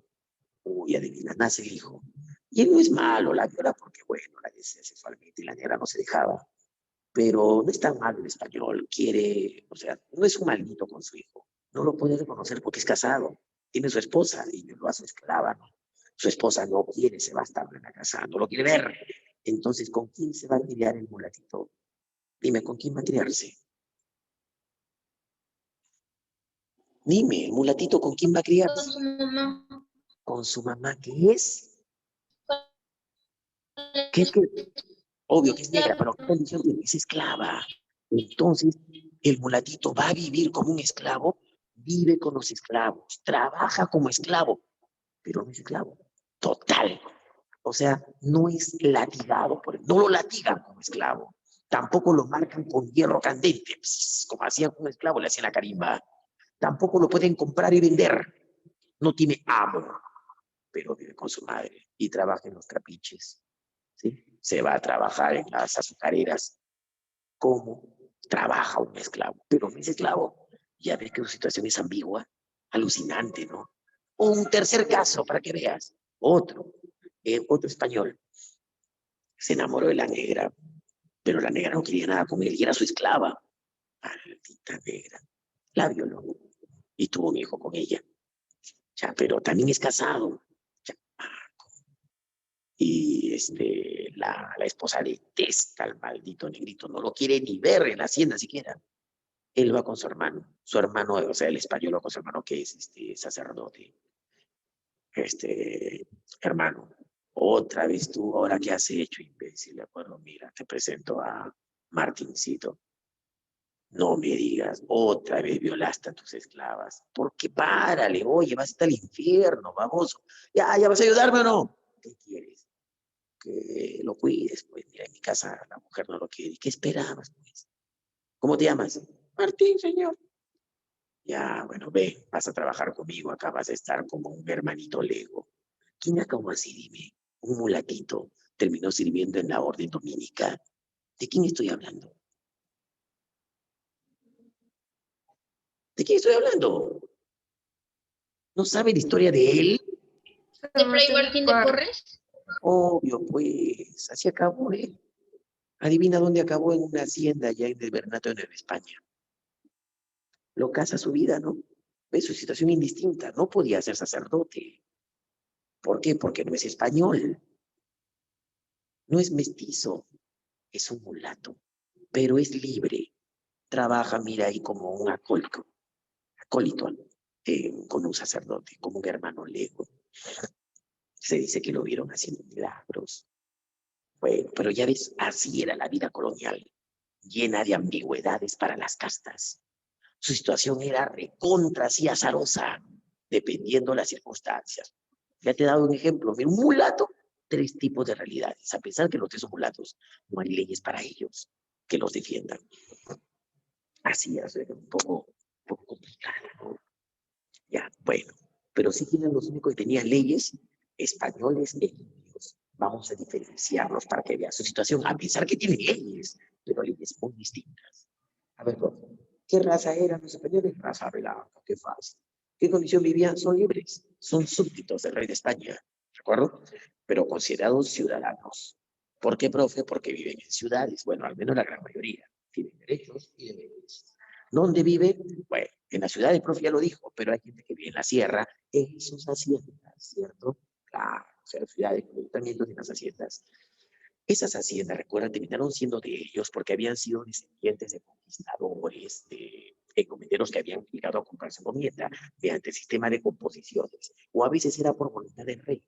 Uy, adivina, nace el hijo. Y él no es malo, la viola porque, bueno, la desea sexualmente y la negra no se dejaba. Pero no es tan malo el español, quiere, o sea, no es un maldito con su hijo. No lo puede reconocer porque es casado. Tiene su esposa y lo hace esclava, ¿no? Su esposa no quiere, se va a estar en la casa, no lo quiere ver. Entonces, ¿con quién se va a criar el mulatito? Dime, ¿con quién va a criarse? Dime, el mulatito, ¿con quién va a Con criarse? su mamá. Con su mamá, ¿qué es? ¿Qué es que? Obvio que es negra, pero ¿qué condición tiene? Es esclava. Entonces, el mulatito va a vivir como un esclavo, vive con los esclavos, trabaja como esclavo, pero no es esclavo. Total. O sea, no es latigado, no lo latigan como esclavo. Tampoco lo marcan con hierro candente, como hacían con un esclavo, le hacían la carimba. Tampoco lo pueden comprar y vender. No tiene amo, pero vive con su madre y trabaja en los trapiches. ¿Sí? Se va a trabajar en las azucareras como trabaja un esclavo, pero no es esclavo. Ya ves que su situación es ambigua. Alucinante, ¿no? Un tercer caso, para que veas. Otro español, se enamoró de la negra, pero la negra no quería nada con él y era su esclava. Maldita negra. La violó y tuvo un hijo con ella. Ya, pero también es casado. Ya. Y la esposa detesta al maldito negrito, no lo quiere ni ver en la hacienda siquiera. Él va con su hermano, o sea, el español va con su hermano que es sacerdote. Hermano, otra vez tú, ahora qué has hecho, imbécil. De acuerdo, mira, te presento a Martincito. No me digas, otra vez violaste a tus esclavas. ¿Por qué? Párale, oye, vas hasta el infierno, vamos. ¿Ya vas a ayudarme o no? ¿Qué quieres? Que lo cuides, pues. Mira, en mi casa la mujer no lo quiere. ¿Qué esperabas, pues? ¿Cómo te llamas? Martín, señor. Ya, bueno, ve, vas a trabajar conmigo, acá vas a estar como un hermanito Lego. ¿Quién acabó así, dime? Un mulatito terminó sirviendo en la orden dominica. ¿De quién estoy hablando? ¿De quién estoy hablando? ¿No sabe la historia de él? ¿De Fray Martín de Porres? Obvio, pues, así acabó él. Adivina dónde acabó, en una hacienda allá en el Bernato, en España. Lo casa su vida, ¿no? Es su situación indistinta, no podía ser sacerdote. ¿Por qué? Porque no es español, no es mestizo, es un mulato, pero es libre. Trabaja, mira, ahí como un acólito, con un sacerdote, como un hermano lego. Se dice que lo vieron haciendo milagros. Bueno, pero ya ves, así era la vida colonial, llena de ambigüedades para las castas. Su situación era recontra, así azarosa, dependiendo de las circunstancias. Ya te he dado un ejemplo, mira, un mulato, 3 tipos de realidades. A pesar que los 3 son mulatos, no hay leyes para ellos que los defiendan. Así es, un poco complicado, ¿no? Ya, bueno, pero sí tienen los únicos que tenían leyes españoles e indios. Vamos a diferenciarlos para que veas su situación, a pesar que tienen leyes, pero leyes muy distintas. A ver, profe, ¿qué raza eran los españoles? Raza blanca, qué fácil. ¿Qué condición vivían? Son libres, son súbditos del rey de España, ¿de acuerdo? Pero considerados ciudadanos. ¿Por qué, profe? Porque viven en ciudades, bueno, al menos la gran mayoría, tienen derechos y deberes. ¿Dónde vive? Bueno, en la ciudad, el profe ya lo dijo, pero hay gente que vive en la sierra, en sus haciendas, ¿cierto? Claro, o sea, las ciudades con ayuntamientos y en las haciendas. Esas haciendas, recuerdan, terminaron siendo de ellos porque habían sido descendientes de conquistadores, de encomenderos que habían llegado a comprar su encomienda mediante el sistema de composiciones, o a veces era por voluntad del rey,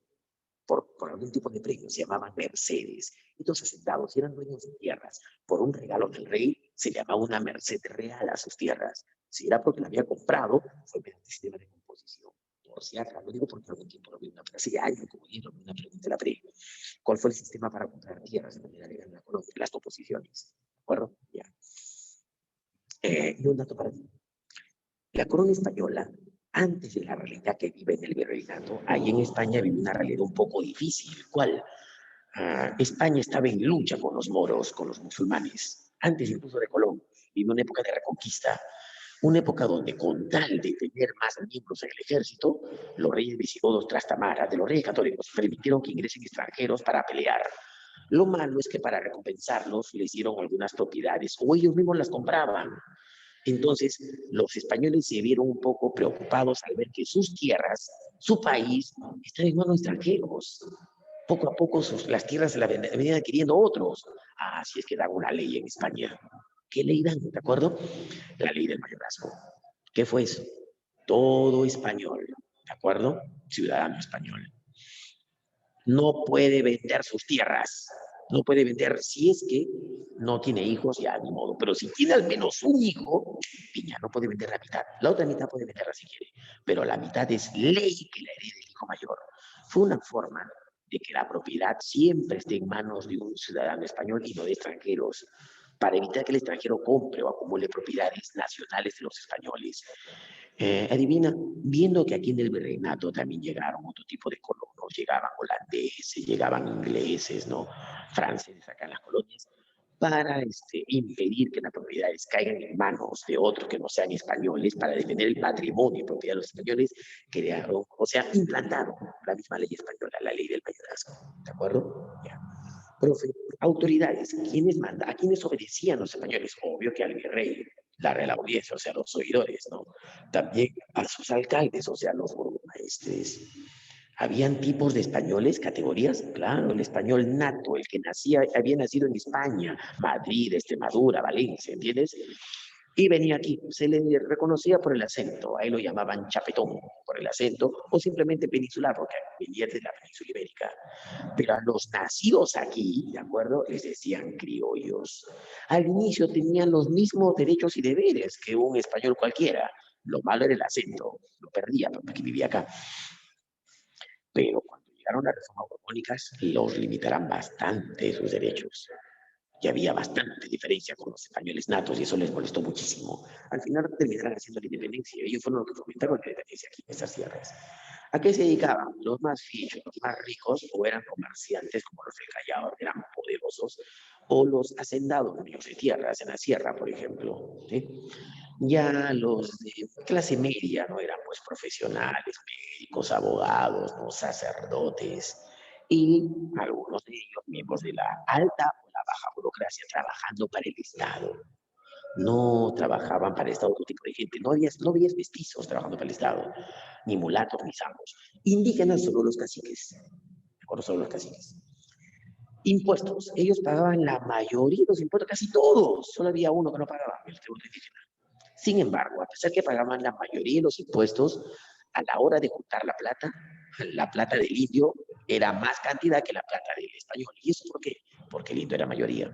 por algún tipo de premio, se llamaban mercedes. Estos hacendados eran dueños de tierras. Por un regalo del rey se llamaba una merced real a sus tierras. Si era porque la había comprado, fue mediante el sistema de composición. Por si acaso, lo digo porque algún tiempo lo vi hace años, como viendo una pregunta de la pre. ¿Cuál fue el sistema para comprar tierras de manera legal en la colonia? Las composiciones. ¿De acuerdo? Ya. Y un dato para ti. La corona española, antes de la realidad que vive en el virreinato, ahí en España vive una realidad un poco difícil. ¿Cuál? España estaba en lucha con los moros, con los musulmanes, antes incluso de Colón, vivió una época de reconquista, una época donde con tal de tener más miembros en el ejército, los reyes visigodos Trastamara, de los reyes católicos, permitieron que ingresen extranjeros para pelear. Lo malo es que para recompensarlos les dieron algunas propiedades o ellos mismos las compraban. Entonces, los españoles se vieron un poco preocupados al ver que sus tierras, su país, están en manos de extranjeros. Poco a poco las tierras se las venían adquiriendo otros. Así es que dan una ley en España. ¿Qué ley dan? ¿De acuerdo? La ley del mayorazgo. ¿Qué fue eso? Todo español, ¿de acuerdo? Ciudadano español. No puede vender sus tierras. No puede vender si es que no tiene hijos, ya ni modo. Pero si tiene al menos un hijo, piña, no puede vender la mitad. La otra mitad puede venderla si quiere. Pero la mitad es ley que la herede el hijo mayor. Fue una forma de que la propiedad siempre esté en manos de un ciudadano español y no de extranjeros, para evitar que el extranjero compre o acumule propiedades nacionales de los españoles. Adivina, viendo que aquí en el virreinato también llegaron otro tipo de colonos, llegaban holandeses, llegaban ingleses, ¿no? Franceses acá en las colonias, para impedir que las propiedades caigan en manos de otros que no sean españoles, para defender el patrimonio y propiedad de los españoles, crearon, o sea, implantaron la misma ley española, la ley del mayorazgo. ¿De acuerdo? Ya. Profe, autoridades, ¿quiénes mandan? ¿A quiénes obedecían los españoles? Obvio que al virrey, la Real Audiencia, o sea, los oidores, ¿no? También a sus alcaldes, o sea, los burgomaestres. ¿Habían tipos de españoles, categorías? Claro, el español nato, el que había nacido en España, Madrid, Extremadura, Valencia, ¿entiendes? Y venía aquí, se le reconocía por el acento, ahí lo llamaban chapetón por el acento, o simplemente peninsular, porque venía de la península ibérica. Pero a los nacidos aquí, ¿de acuerdo? Les decían criollos. Al inicio tenían los mismos derechos y deberes que un español cualquiera. Lo malo era el acento, lo perdía porque vivía acá. Pero cuando llegaron las reformas borbónicas, los limitarán bastante sus derechos. Y había bastante diferencia con los españoles natos y eso les molestó muchísimo. Al final terminaron haciendo la independencia. Ellos fueron los que fomentaron la independencia aquí en estas tierras. ¿A qué se dedicaban? Los más fichos, los más ricos, o eran comerciantes como los del Callao, eran poderosos, o los hacendados, dueños de tierras en la sierra, por ejemplo. ¿Sí? Ya los de clase media no eran pues profesionales, médicos, abogados, ¿no? Sacerdotes, y algunos de ellos miembros de la alta o la baja burocracia trabajando para el Estado. No trabajaban para el Estado otro tipo de gente, no había mestizos trabajando para el Estado, ni mulatos, ni zambos. Indígenas solo los caciques, solo los caciques. Impuestos, ellos pagaban la mayoría de los impuestos, casi todos, solo había uno que no pagaba, el tributo indígena. Sin embargo, a pesar que pagaban la mayoría de los impuestos, a la hora de juntar la plata del indio era más cantidad que la plata del español. ¿Y eso por qué? Porque el indio era mayoría.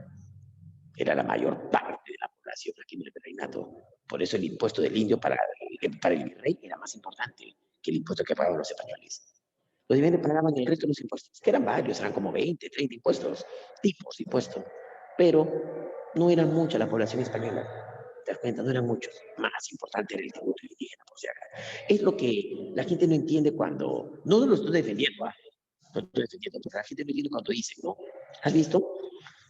Era la mayor parte de la población aquí en el virreinato. Por eso el impuesto del indio para el virrey era más importante que el impuesto que pagaban los españoles. Los indios pagaban el resto de los impuestos, que eran varios, eran como 20, 30 impuestos, tipos de impuestos. Pero no era mucha la población española. ¿Te das cuenta? No eran muchos. Más importante era el tributo indígena, por si acaso. Es lo que la gente no entiende cuando... No lo estoy defendiendo, no estoy defendiendo, pero la gente no entiende cuando dicen, ¿no? ¿Has visto?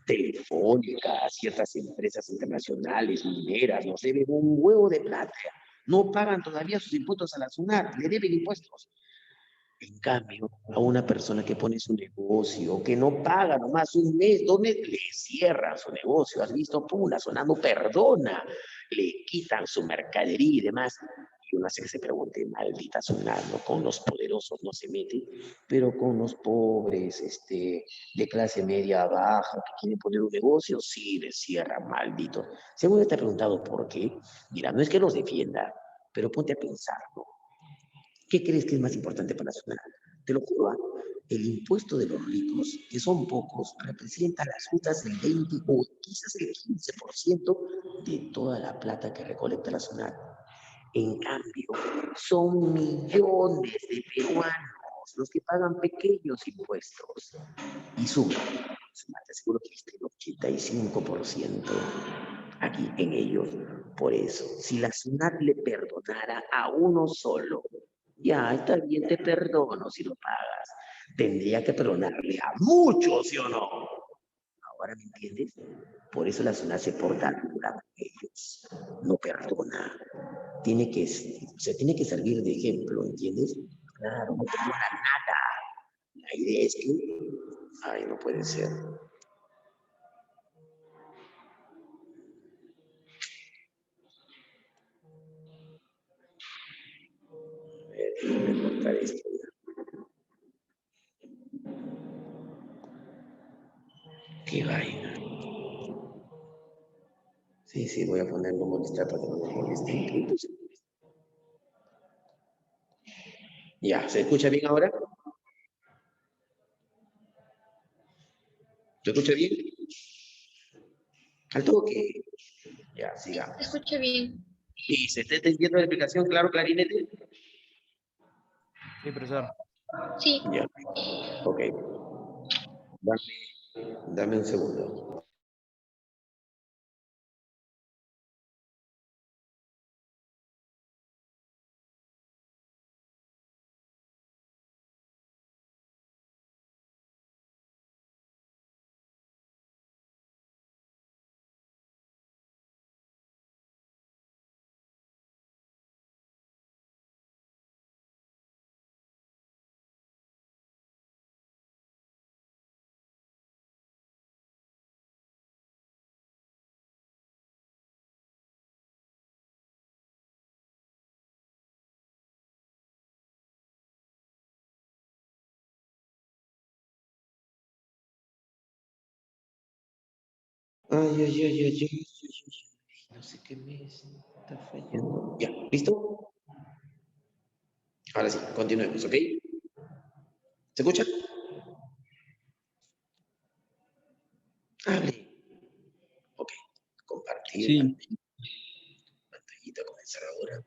Telefónica, ciertas empresas internacionales, mineras, nos deben un huevo de plata. No pagan todavía sus impuestos a la SUNAT, le deben impuestos. En cambio, a una persona que pone su negocio, que no paga nomás un mes, 2 meses, le cierran su negocio. ¿Has visto? Pum, la zona no perdona. Le quitan su mercadería y demás. Y uno hace que se pregunte, maldita zona, ¿no? Con los poderosos no se mete, pero con los pobres, de clase media baja, que quieren poner un negocio, sí, le cierran, maldito. Según te ha preguntado por qué, mira, no es que los defienda, pero ponte a pensar, ¿no? ¿Qué crees que es más importante para la ciudad? Te lo juro, el impuesto de los ricos, que son pocos, representa las justas del 20 o quizás el 15% de toda la plata que recolecta la ciudad. En cambio, son millones de peruanos los que pagan pequeños impuestos. Y suman, te aseguro que está el 85% aquí en ellos. Por eso, si la SUNAT le perdonara a uno solo, ya está bien, te perdono si lo pagas. Tendría que perdonarle a muchos, ¿sí o no? ¿Ahora me entiendes? Por eso la SUNAT se porta dura con ellos. No perdona. Se tiene que servir de ejemplo, ¿entiendes? Claro, no perdona nada. La idea es que, ay, no puede ser. Déjame cortar esto. Qué vaina. Sí, sí, voy a ponerlo molestar para que no me moleste. Ya, ¿se escucha bien ahora? ¿Se escucha bien? Al toque. Ya, sigamos. Se escucha bien. ¿Y se está entendiendo la explicación? Claro, clarinete. Sí, profesor. Sí. Ya, ok. Dame un segundo. Ay. No sé qué me está fallando. Ya, ¿listo? Ahora sí, continuemos, ¿ok? ¿Se escucha? Hable. Ok, compartir Sí, pantallita, comenzar ahora.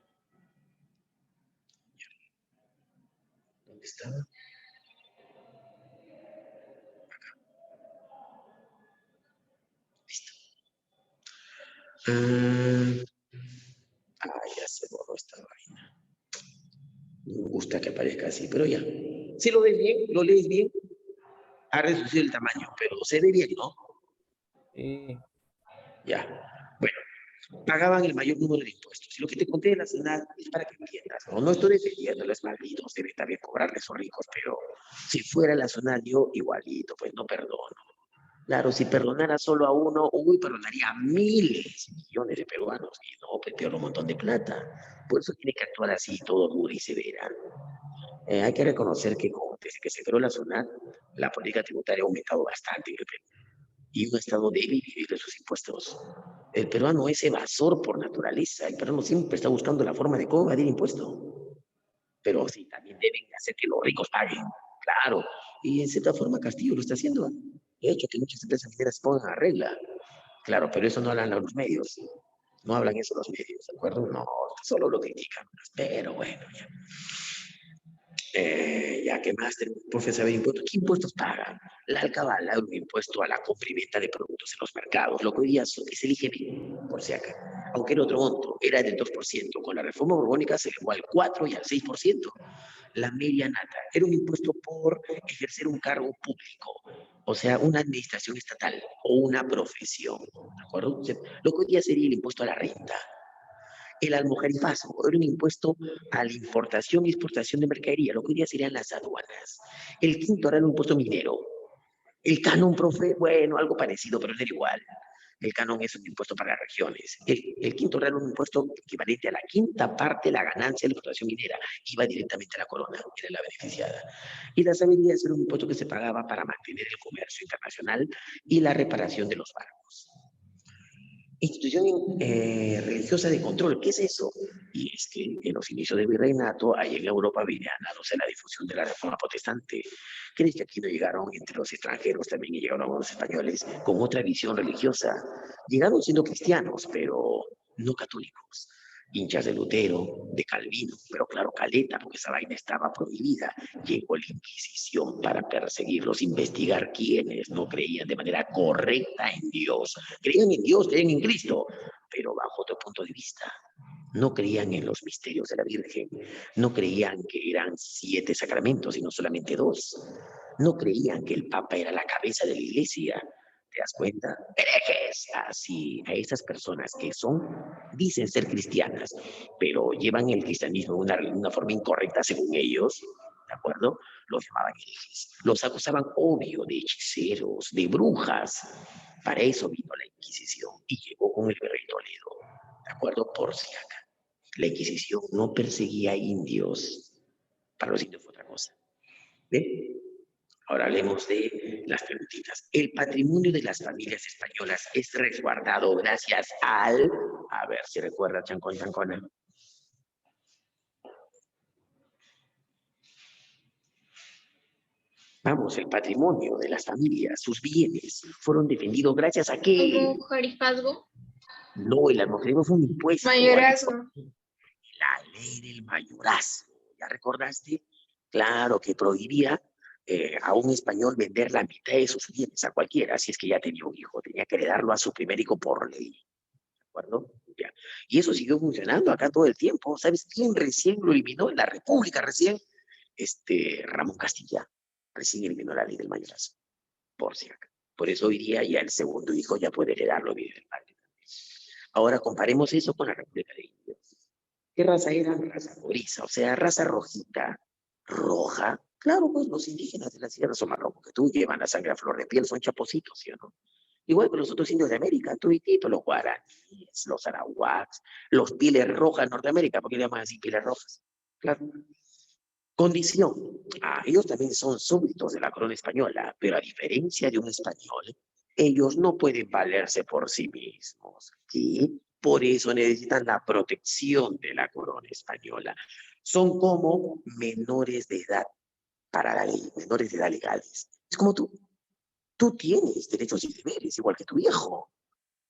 ¿Dónde estaba? Listo. Ya se borró esta vaina. No me gusta que aparezca así, pero ya. Si lo ves bien, lo lees bien, ha reducido el tamaño, pero se ve bien, ¿no? Ya. Bueno, pagaban el mayor número de impuestos. Y lo que te conté de la ciudad es para que entiendas, ¿no? No estoy defendiéndoles malditos, debe también cobrarles a ricos, pero si fuera la zona yo igualito, pues no perdono. Claro, si perdonara solo a uno, uy, perdonaría a miles, millones de peruanos, y no, pues pierdo un montón de plata. Por eso tiene que actuar así, todo duro y severa. Hay que reconocer que desde que se creó la zona, la política tributaria ha aumentado bastante en el Perú. Y un Estado debe vivir de sus impuestos. El peruano es evasor por naturaleza. El peruano siempre está buscando la forma de cómo evadir impuestos. Pero sí, también deben hacer que los ricos paguen. Claro. Y en cierta forma Castillo lo está haciendo. De hecho, que muchas empresas mineras se pongan a regla. Claro, pero eso no hablan los medios. No hablan eso los medios, ¿de acuerdo? No, solo lo critican. Pero bueno, ya. Ya que más tenemos profesor de impuestos. ¿Qué impuestos pagan? La alcabala, un impuesto a la compra y venta de productos en los mercados. Lo que hoy día es el IGB, por si acá. Aunque era otro monto, era del 2%. Con la reforma borbónica se elevó al 4 y al 6%. La media nata era un impuesto por ejercer un cargo público, o sea, una administración estatal o una profesión, ¿de acuerdo? O sea, lo que hoy día sería el impuesto a la renta. El almojerifazo era un impuesto a la importación y exportación de mercadería, lo que hoy día serían las aduanas. El quinto era un impuesto minero. El canon, profe, bueno, algo parecido, pero no era igual. El canon es un impuesto para las regiones. El quinto era un impuesto equivalente a la quinta parte de la ganancia de la explotación minera. Iba directamente a la corona, era la beneficiada. Y las averías era un impuesto que se pagaba para mantener el comercio internacional y la reparación de los barcos. Institución religiosa de control, ¿qué es eso? Y es que en los inicios del virreinato, ahí en Europa venía dándose la difusión de la reforma protestante. ¿Crees que aquí no llegaron entre los extranjeros, también llegaron los españoles con otra visión religiosa? Llegaron siendo cristianos, pero no católicos. Hinchas de Lutero, de Calvino, pero claro, caleta, porque esa vaina estaba prohibida. Llegó la Inquisición para perseguirlos, investigar quiénes no creían de manera correcta en Dios. Creían en Dios, creían en Cristo, pero bajo otro punto de vista. No creían en los misterios de la Virgen, no creían que eran 7 sacramentos y no solamente 2. No creían que el Papa era la cabeza de la Iglesia. ¿Te das cuenta? Herejes. Así, a esas personas que dicen ser cristianas, pero llevan el cristianismo de una forma incorrecta según ellos, ¿de acuerdo? Los llamaban herejes. Los acusaban, obvio, de hechiceros, de brujas. Para eso vino la Inquisición y llegó con el virrey Toledo, ¿de acuerdo? Por si acá. La Inquisición no perseguía indios. Para los indios fue otra cosa. ¿Ve? Ahora hablemos de las preguntitas. El patrimonio de las familias españolas es resguardado gracias al... A ver si recuerda, Chancón, Chancona. Vamos, el patrimonio de las familias, sus bienes, fueron defendidos gracias a qué. Mujerizazgo. No, el almohadero fue un impuesto. Mayorazgo. La ley del mayorazgo. ¿Ya recordaste? Claro que prohibía a un español vender la mitad de sus bienes a cualquiera, si es que ya tenía un hijo, tenía que heredarlo a su primer hijo por ley. ¿De acuerdo? Ya. Y eso siguió funcionando acá todo el tiempo. ¿Sabes quién recién lo eliminó? En la República recién, Ramón Castilla, recién eliminó la ley del mayorazgo, por si acá. Por eso hoy día ya el segundo hijo ya puede heredarlo bien del padre. Ahora comparemos eso con la República de Indios. ¿Qué raza eran? Raza coriza, o sea, raza rojita, roja. Claro, pues los indígenas de la Sierra son marrón, que tú llevan la sangre a flor de piel, son chapositos, ¿sí o no? Igual que los otros indios de América, tuitito, los guaraníes, los arahuacs, los pieles rojas de Norteamérica, porque le llaman así pieles rojas. Claro. Condición. Ellos también son súbditos de la corona española, pero a diferencia de un español, Ellos no pueden valerse por sí mismos. Y por eso necesitan la protección de la corona española. Son como menores de edad para la ley, menores de edad legales. Es como tú. Tú tienes derechos y deberes, igual que tu viejo.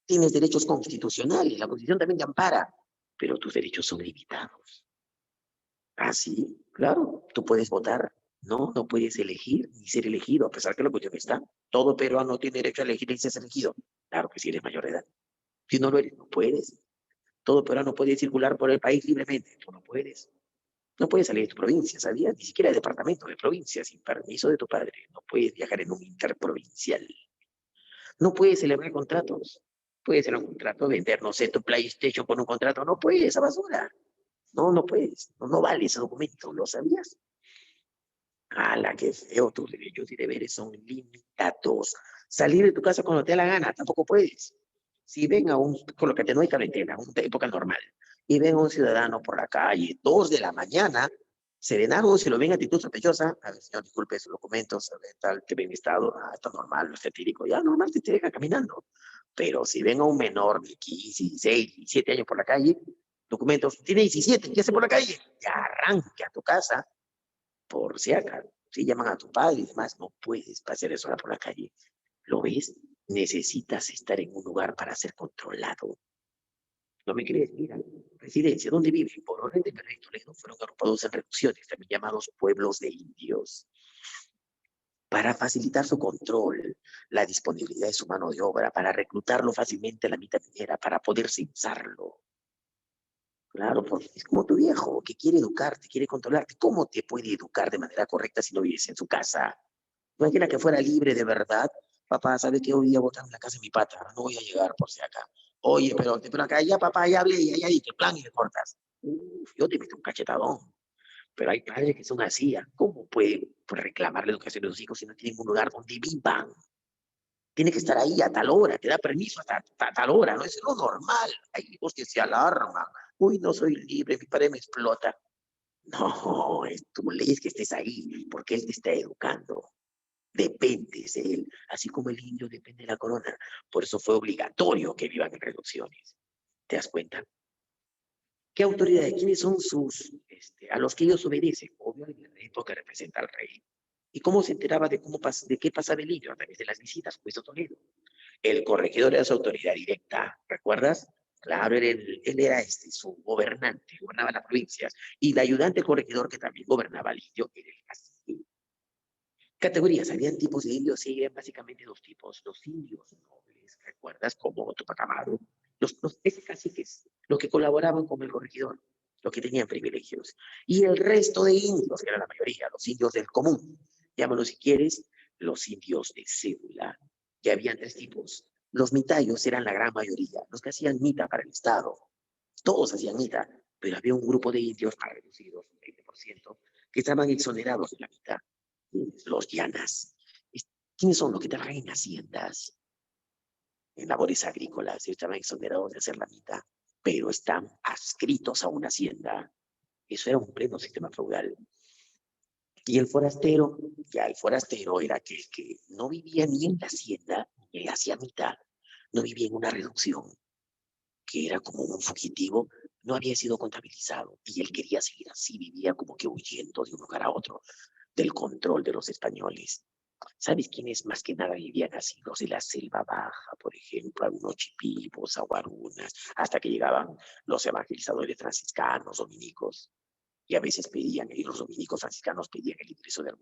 Tienes derechos constitucionales, la Constitución también te ampara, pero tus derechos son limitados. Ah, sí, claro, tú puedes votar, no, no puedes elegir ni ser elegido, a pesar que la cuestión está. Todo peruano tiene derecho a elegir y ser elegido. Claro que si eres mayor de edad. Si no lo eres, no puedes. Todo peruano puede circular por el país libremente, tú no puedes. No puedes salir de tu provincia, ¿sabías? Ni siquiera de departamento, de provincia, sin permiso de tu padre. No puedes viajar en un interprovincial. No puedes celebrar contratos. Puedes hacer un contrato, vender, no sé, tu PlayStation con un contrato. No puedes, esa basura. No, no puedes. No, no vale ese documento. ¿Lo sabías? ¡Hala, qué feo! Tus derechos y deberes son limitados. Salir de tu casa cuando te dé la gana, tampoco puedes. Si ven a un, colócate, no hay cuarentena, una época normal, y ven a un ciudadano por la calle, 2 de la mañana, serenado, si lo ven actitud sospechosa, a ver, señor, disculpe sus documentos, a ver, tal, que ven estado, está normal, no está tírico, ya normal te deja caminando. Pero si ven a un menor de 15, 16, 17 años por la calle, documentos, tiene 17, ¿qué hace por la calle? Ya arranque a tu casa, por si acaso. Si llaman a tu padre y demás, no puedes pasar eso ahora por la calle. ¿Lo ves? Necesitas estar en un lugar para ser controlado. ¿No me crees? Mira, residencia, ¿dónde viven? Por orden de Pedro Toledo fueron agrupados en reducciones, también llamados pueblos de indios, para facilitar su control, la disponibilidad de su mano de obra, para reclutarlo fácilmente a la mitad minera, para poder censarlo. Claro, porque es como tu viejo, que quiere educarte, quiere controlarte. ¿Cómo te puede educar de manera correcta si no vives en su casa? Imagina que fuera libre de verdad. Papá, ¿sabes qué? Hoy día voy a botar en la casa de mi pata. No voy a llegar por si acá. Oye, pero acá ya, papá, ya hablé, ya dije, plan y le cortas. Uf, yo te meto un cachetadón. Pero hay padres que son así. ¿Cómo pueden reclamar la educación de sus hijos si no tienen un lugar donde vivan? Tiene que estar ahí a tal hora, te da permiso hasta tal hora, no es lo normal. Hay hijos que se alarman. Uy, no soy libre, mi padre me explota. No, tu ley es que estés ahí, porque él te está educando. Dependes de él, así como el indio depende de la corona. Por eso fue obligatorio que vivan en reducciones. ¿Te das cuenta? ¿Qué autoridades? ¿Quiénes son a los que ellos obedecen? Obvio, el rey, porque representa al rey. ¿Y cómo se enteraba de qué pasaba el indio? A través de las visitas, pues, a Toledo. El corregidor era su autoridad directa, ¿recuerdas? Claro, él era su gobernante, gobernaba las provincias. Y el ayudante corregidor, que también gobernaba el indio, era el cacique. Categorías, habían tipos de indios, sí, eran básicamente dos tipos. Los indios nobles, ¿recuerdas? Como Tupac Amaru. Ese caciques, los que colaboraban con el corregidor, los que tenían privilegios. Y el resto de indios, que era la mayoría, los indios del común. Llámalo si quieres, los indios de cédula. Ya habían tres tipos. Los mitayos eran la gran mayoría, los que hacían mita para el Estado. Todos hacían mita, pero había un grupo de indios más reducidos, un 20%, que estaban exonerados de la mitad. Los llanas. ¿Quiénes son los que trabajan en haciendas, en labores agrícolas? Estaban exonerados de hacer la mitad, pero están adscritos a una hacienda. Eso era un pleno sistema feudal. Y el forastero, ya el forastero era aquel que no vivía ni en la hacienda, ni en la hacienda, no vivía en una reducción, que era como un fugitivo, no había sido contabilizado y él quería seguir así, vivía como que huyendo de un lugar a otro del control de los españoles. ¿Sabes quiénes más que nada vivían así? Los de la selva baja, por ejemplo, algunos chipivos, aguarunas, hasta que llegaban los evangelizadores franciscanos, dominicos, y a veces pedían, y los dominicos franciscanos pedían el ingreso de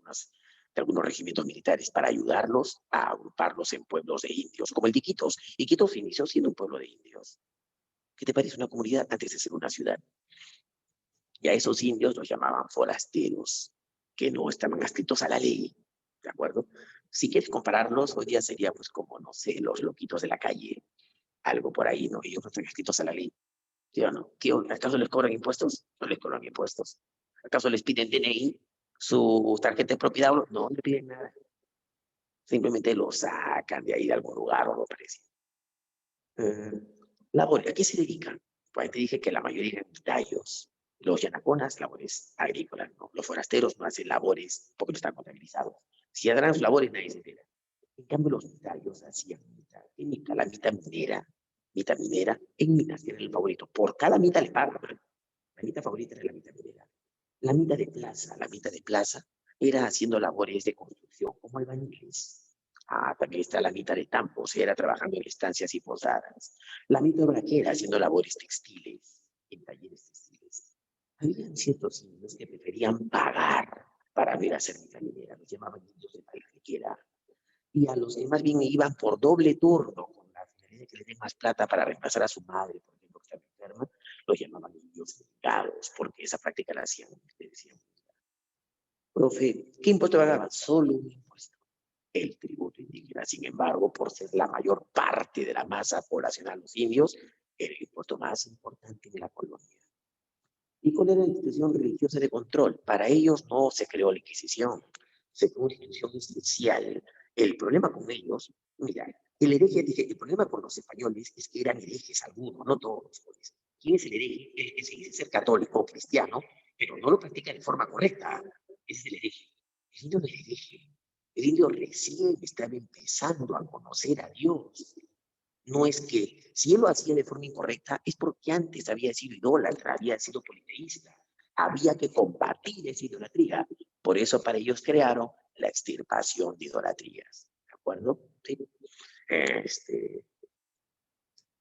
algunos regimientos militares para ayudarlos a agruparlos en pueblos de indios, como el de Iquitos. Iquitos inició siendo un pueblo de indios. ¿Qué te parece una comunidad antes de ser una ciudad? Y a esos indios los llamaban forasteros, que no estaban adscritos a la ley, ¿de acuerdo? Si quieres compararlos, hoy día sería pues como, no sé, los loquitos de la calle, algo por ahí, ¿no? Ellos no están adscritos a la ley, ¿sí o no? Tío, ¿acaso les cobran impuestos? No les cobran impuestos. ¿Acaso les piden DNI, su tarjeta de propiedad? No, no le piden nada. Simplemente lo sacan de ahí de algún lugar o lo parecido. Labores, ¿a qué se dedican? Pues te dije que la mayoría eran tallos. Los yanaconas, labores agrícolas, ¿no? Los forasteros no hacen labores porque no están contabilizados. Si harán sus labores, nadie se entera. En cambio, los mitayos hacían la mitad minera, en minas era el favorito. Por cada mitad le pagan. La mitad favorita era la mitad minera. La mitad de plaza era haciendo labores de construcción, como albañiles. También está la mitad de Tampos, era trabajando en estancias y posadas. La mitad braquera haciendo labores textiles, en talleres textiles. Había ciertos indios que preferían pagar para ver hacer mitad minera, los llamaban indios de palquera. Y a los que más bien iban por doble turno, con la finalidad de que les den más plata para reemplazar a su madre, por ejemplo, que estaba enferma, los llamaban indios vengados, porque esa práctica la hacían, le decían, profe, ¿qué impuesto pagaban? Solo un impuesto, el tributo indígena. Sin embargo, por ser la mayor parte de la masa poblacional, los indios, era el impuesto más importante de la colonia. ¿Y cuál era la institución religiosa de control? Para ellos no se creó la Inquisición, se creó una institución especial. El problema con ellos, mira, el problema con los españoles es que eran herejes algunos, no todos. Pues. ¿Quién es el hereje? El que se dice ser católico o cristiano, pero no lo practica de forma correcta. Ese es el hereje. El indio no es hereje. El indio recién estaba empezando a conocer a Dios. No es que, si él lo hacía de forma incorrecta, es porque antes había sido idólatra, había sido politeísta. Había que combatir esa idolatría. Por eso para ellos crearon la extirpación de idolatrías. ¿De acuerdo? Sí.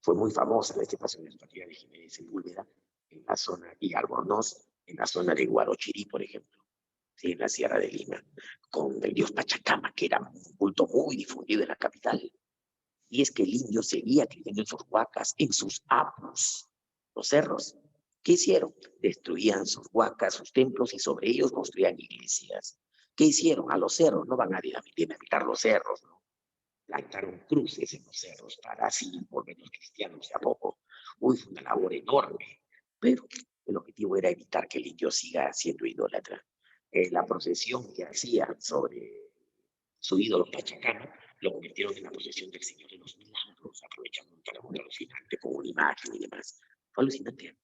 Fue muy famosa la extirpación de idolatría de Jiménez Sepúlveda en la zona, y Albornoz, en la zona de Huarochirí, por ejemplo, ¿sí? En la Sierra de Lima, con el dios Pachacama, que era un culto muy difundido en la capital. Y es que el indio seguía creyendo en sus huacas, en sus apus, los cerros. ¿Qué hicieron? Destruían sus huacas, sus templos, y sobre ellos construían iglesias. ¿Qué hicieron? A los cerros, no van a dinamitar los cerros, ¿no? Plantaron cruces en los cerros para así volver los cristianos de a poco. Uy, fue una labor enorme, pero el objetivo era evitar que el indio siga siendo idólatra. La procesión que hacían sobre su ídolo Pachacama lo convirtieron en la procesión del Señor de los Milagros, aprovechando un terremoto alucinante con una imagen y demás. Fue alucinante.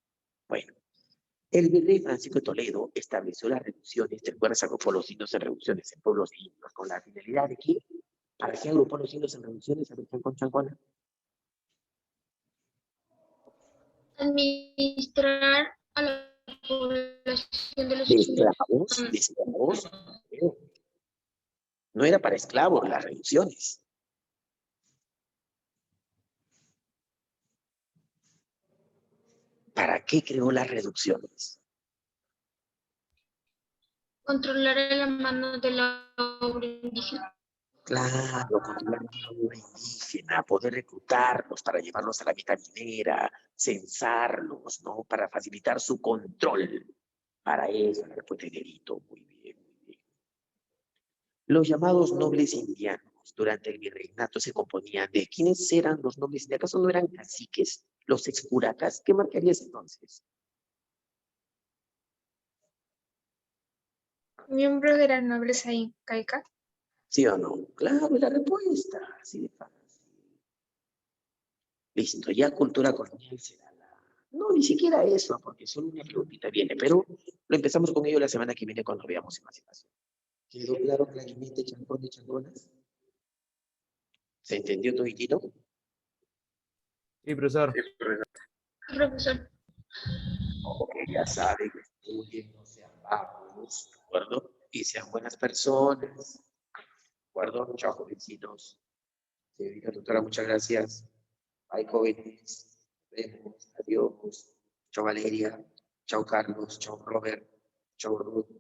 Bueno, el virrey Francisco de Toledo estableció las reducciones, ¿te acuerdas? Agrupó los indios en reducciones en pueblos indios, con la finalidad de que, ¿para qué agrupó los indios en reducciones? A ver, con Chancona. Administrar a la población de los De esclavos. No era para esclavos las reducciones. ¿Para qué creó las reducciones? controlar la mano de la obra indígena. Claro, controlar la obra indígena, poder reclutarlos para llevarlos a la mitad minera, censarlos, ¿no? Para facilitar su control. Para eso, la respuesta de delito. Muy bien, muy bien. Los llamados nobles indianos durante el virreinato se componían de ¿quiénes eran los nobles? ¿De acaso no eran caciques? Los excuracas. ¿Qué marcarías entonces? Miembro de la nobleza incaica. ¿Sí o no? Claro, es la respuesta. Así de fácil. Listo, ya cultura colonial será la... No, ni siquiera eso, porque solo una preguntita viene, pero lo empezamos con ello la semana que viene cuando veamos emancipación. ¿Quedó claro claramente chancón y chanconas? ¿Se entendió toditito? Sí, profesor. Profesor. Ok, ya saben, estudien, no sean vagos, ¿de acuerdo? Y sean buenas personas, ¿de acuerdo? Chao, jovencitos. Señorita doctora, muchas gracias. Bye, jóvenes. Nos vemos. Adiós. Chao, Valeria. Chao, Carlos. Chao, Robert. Chao, Ruth.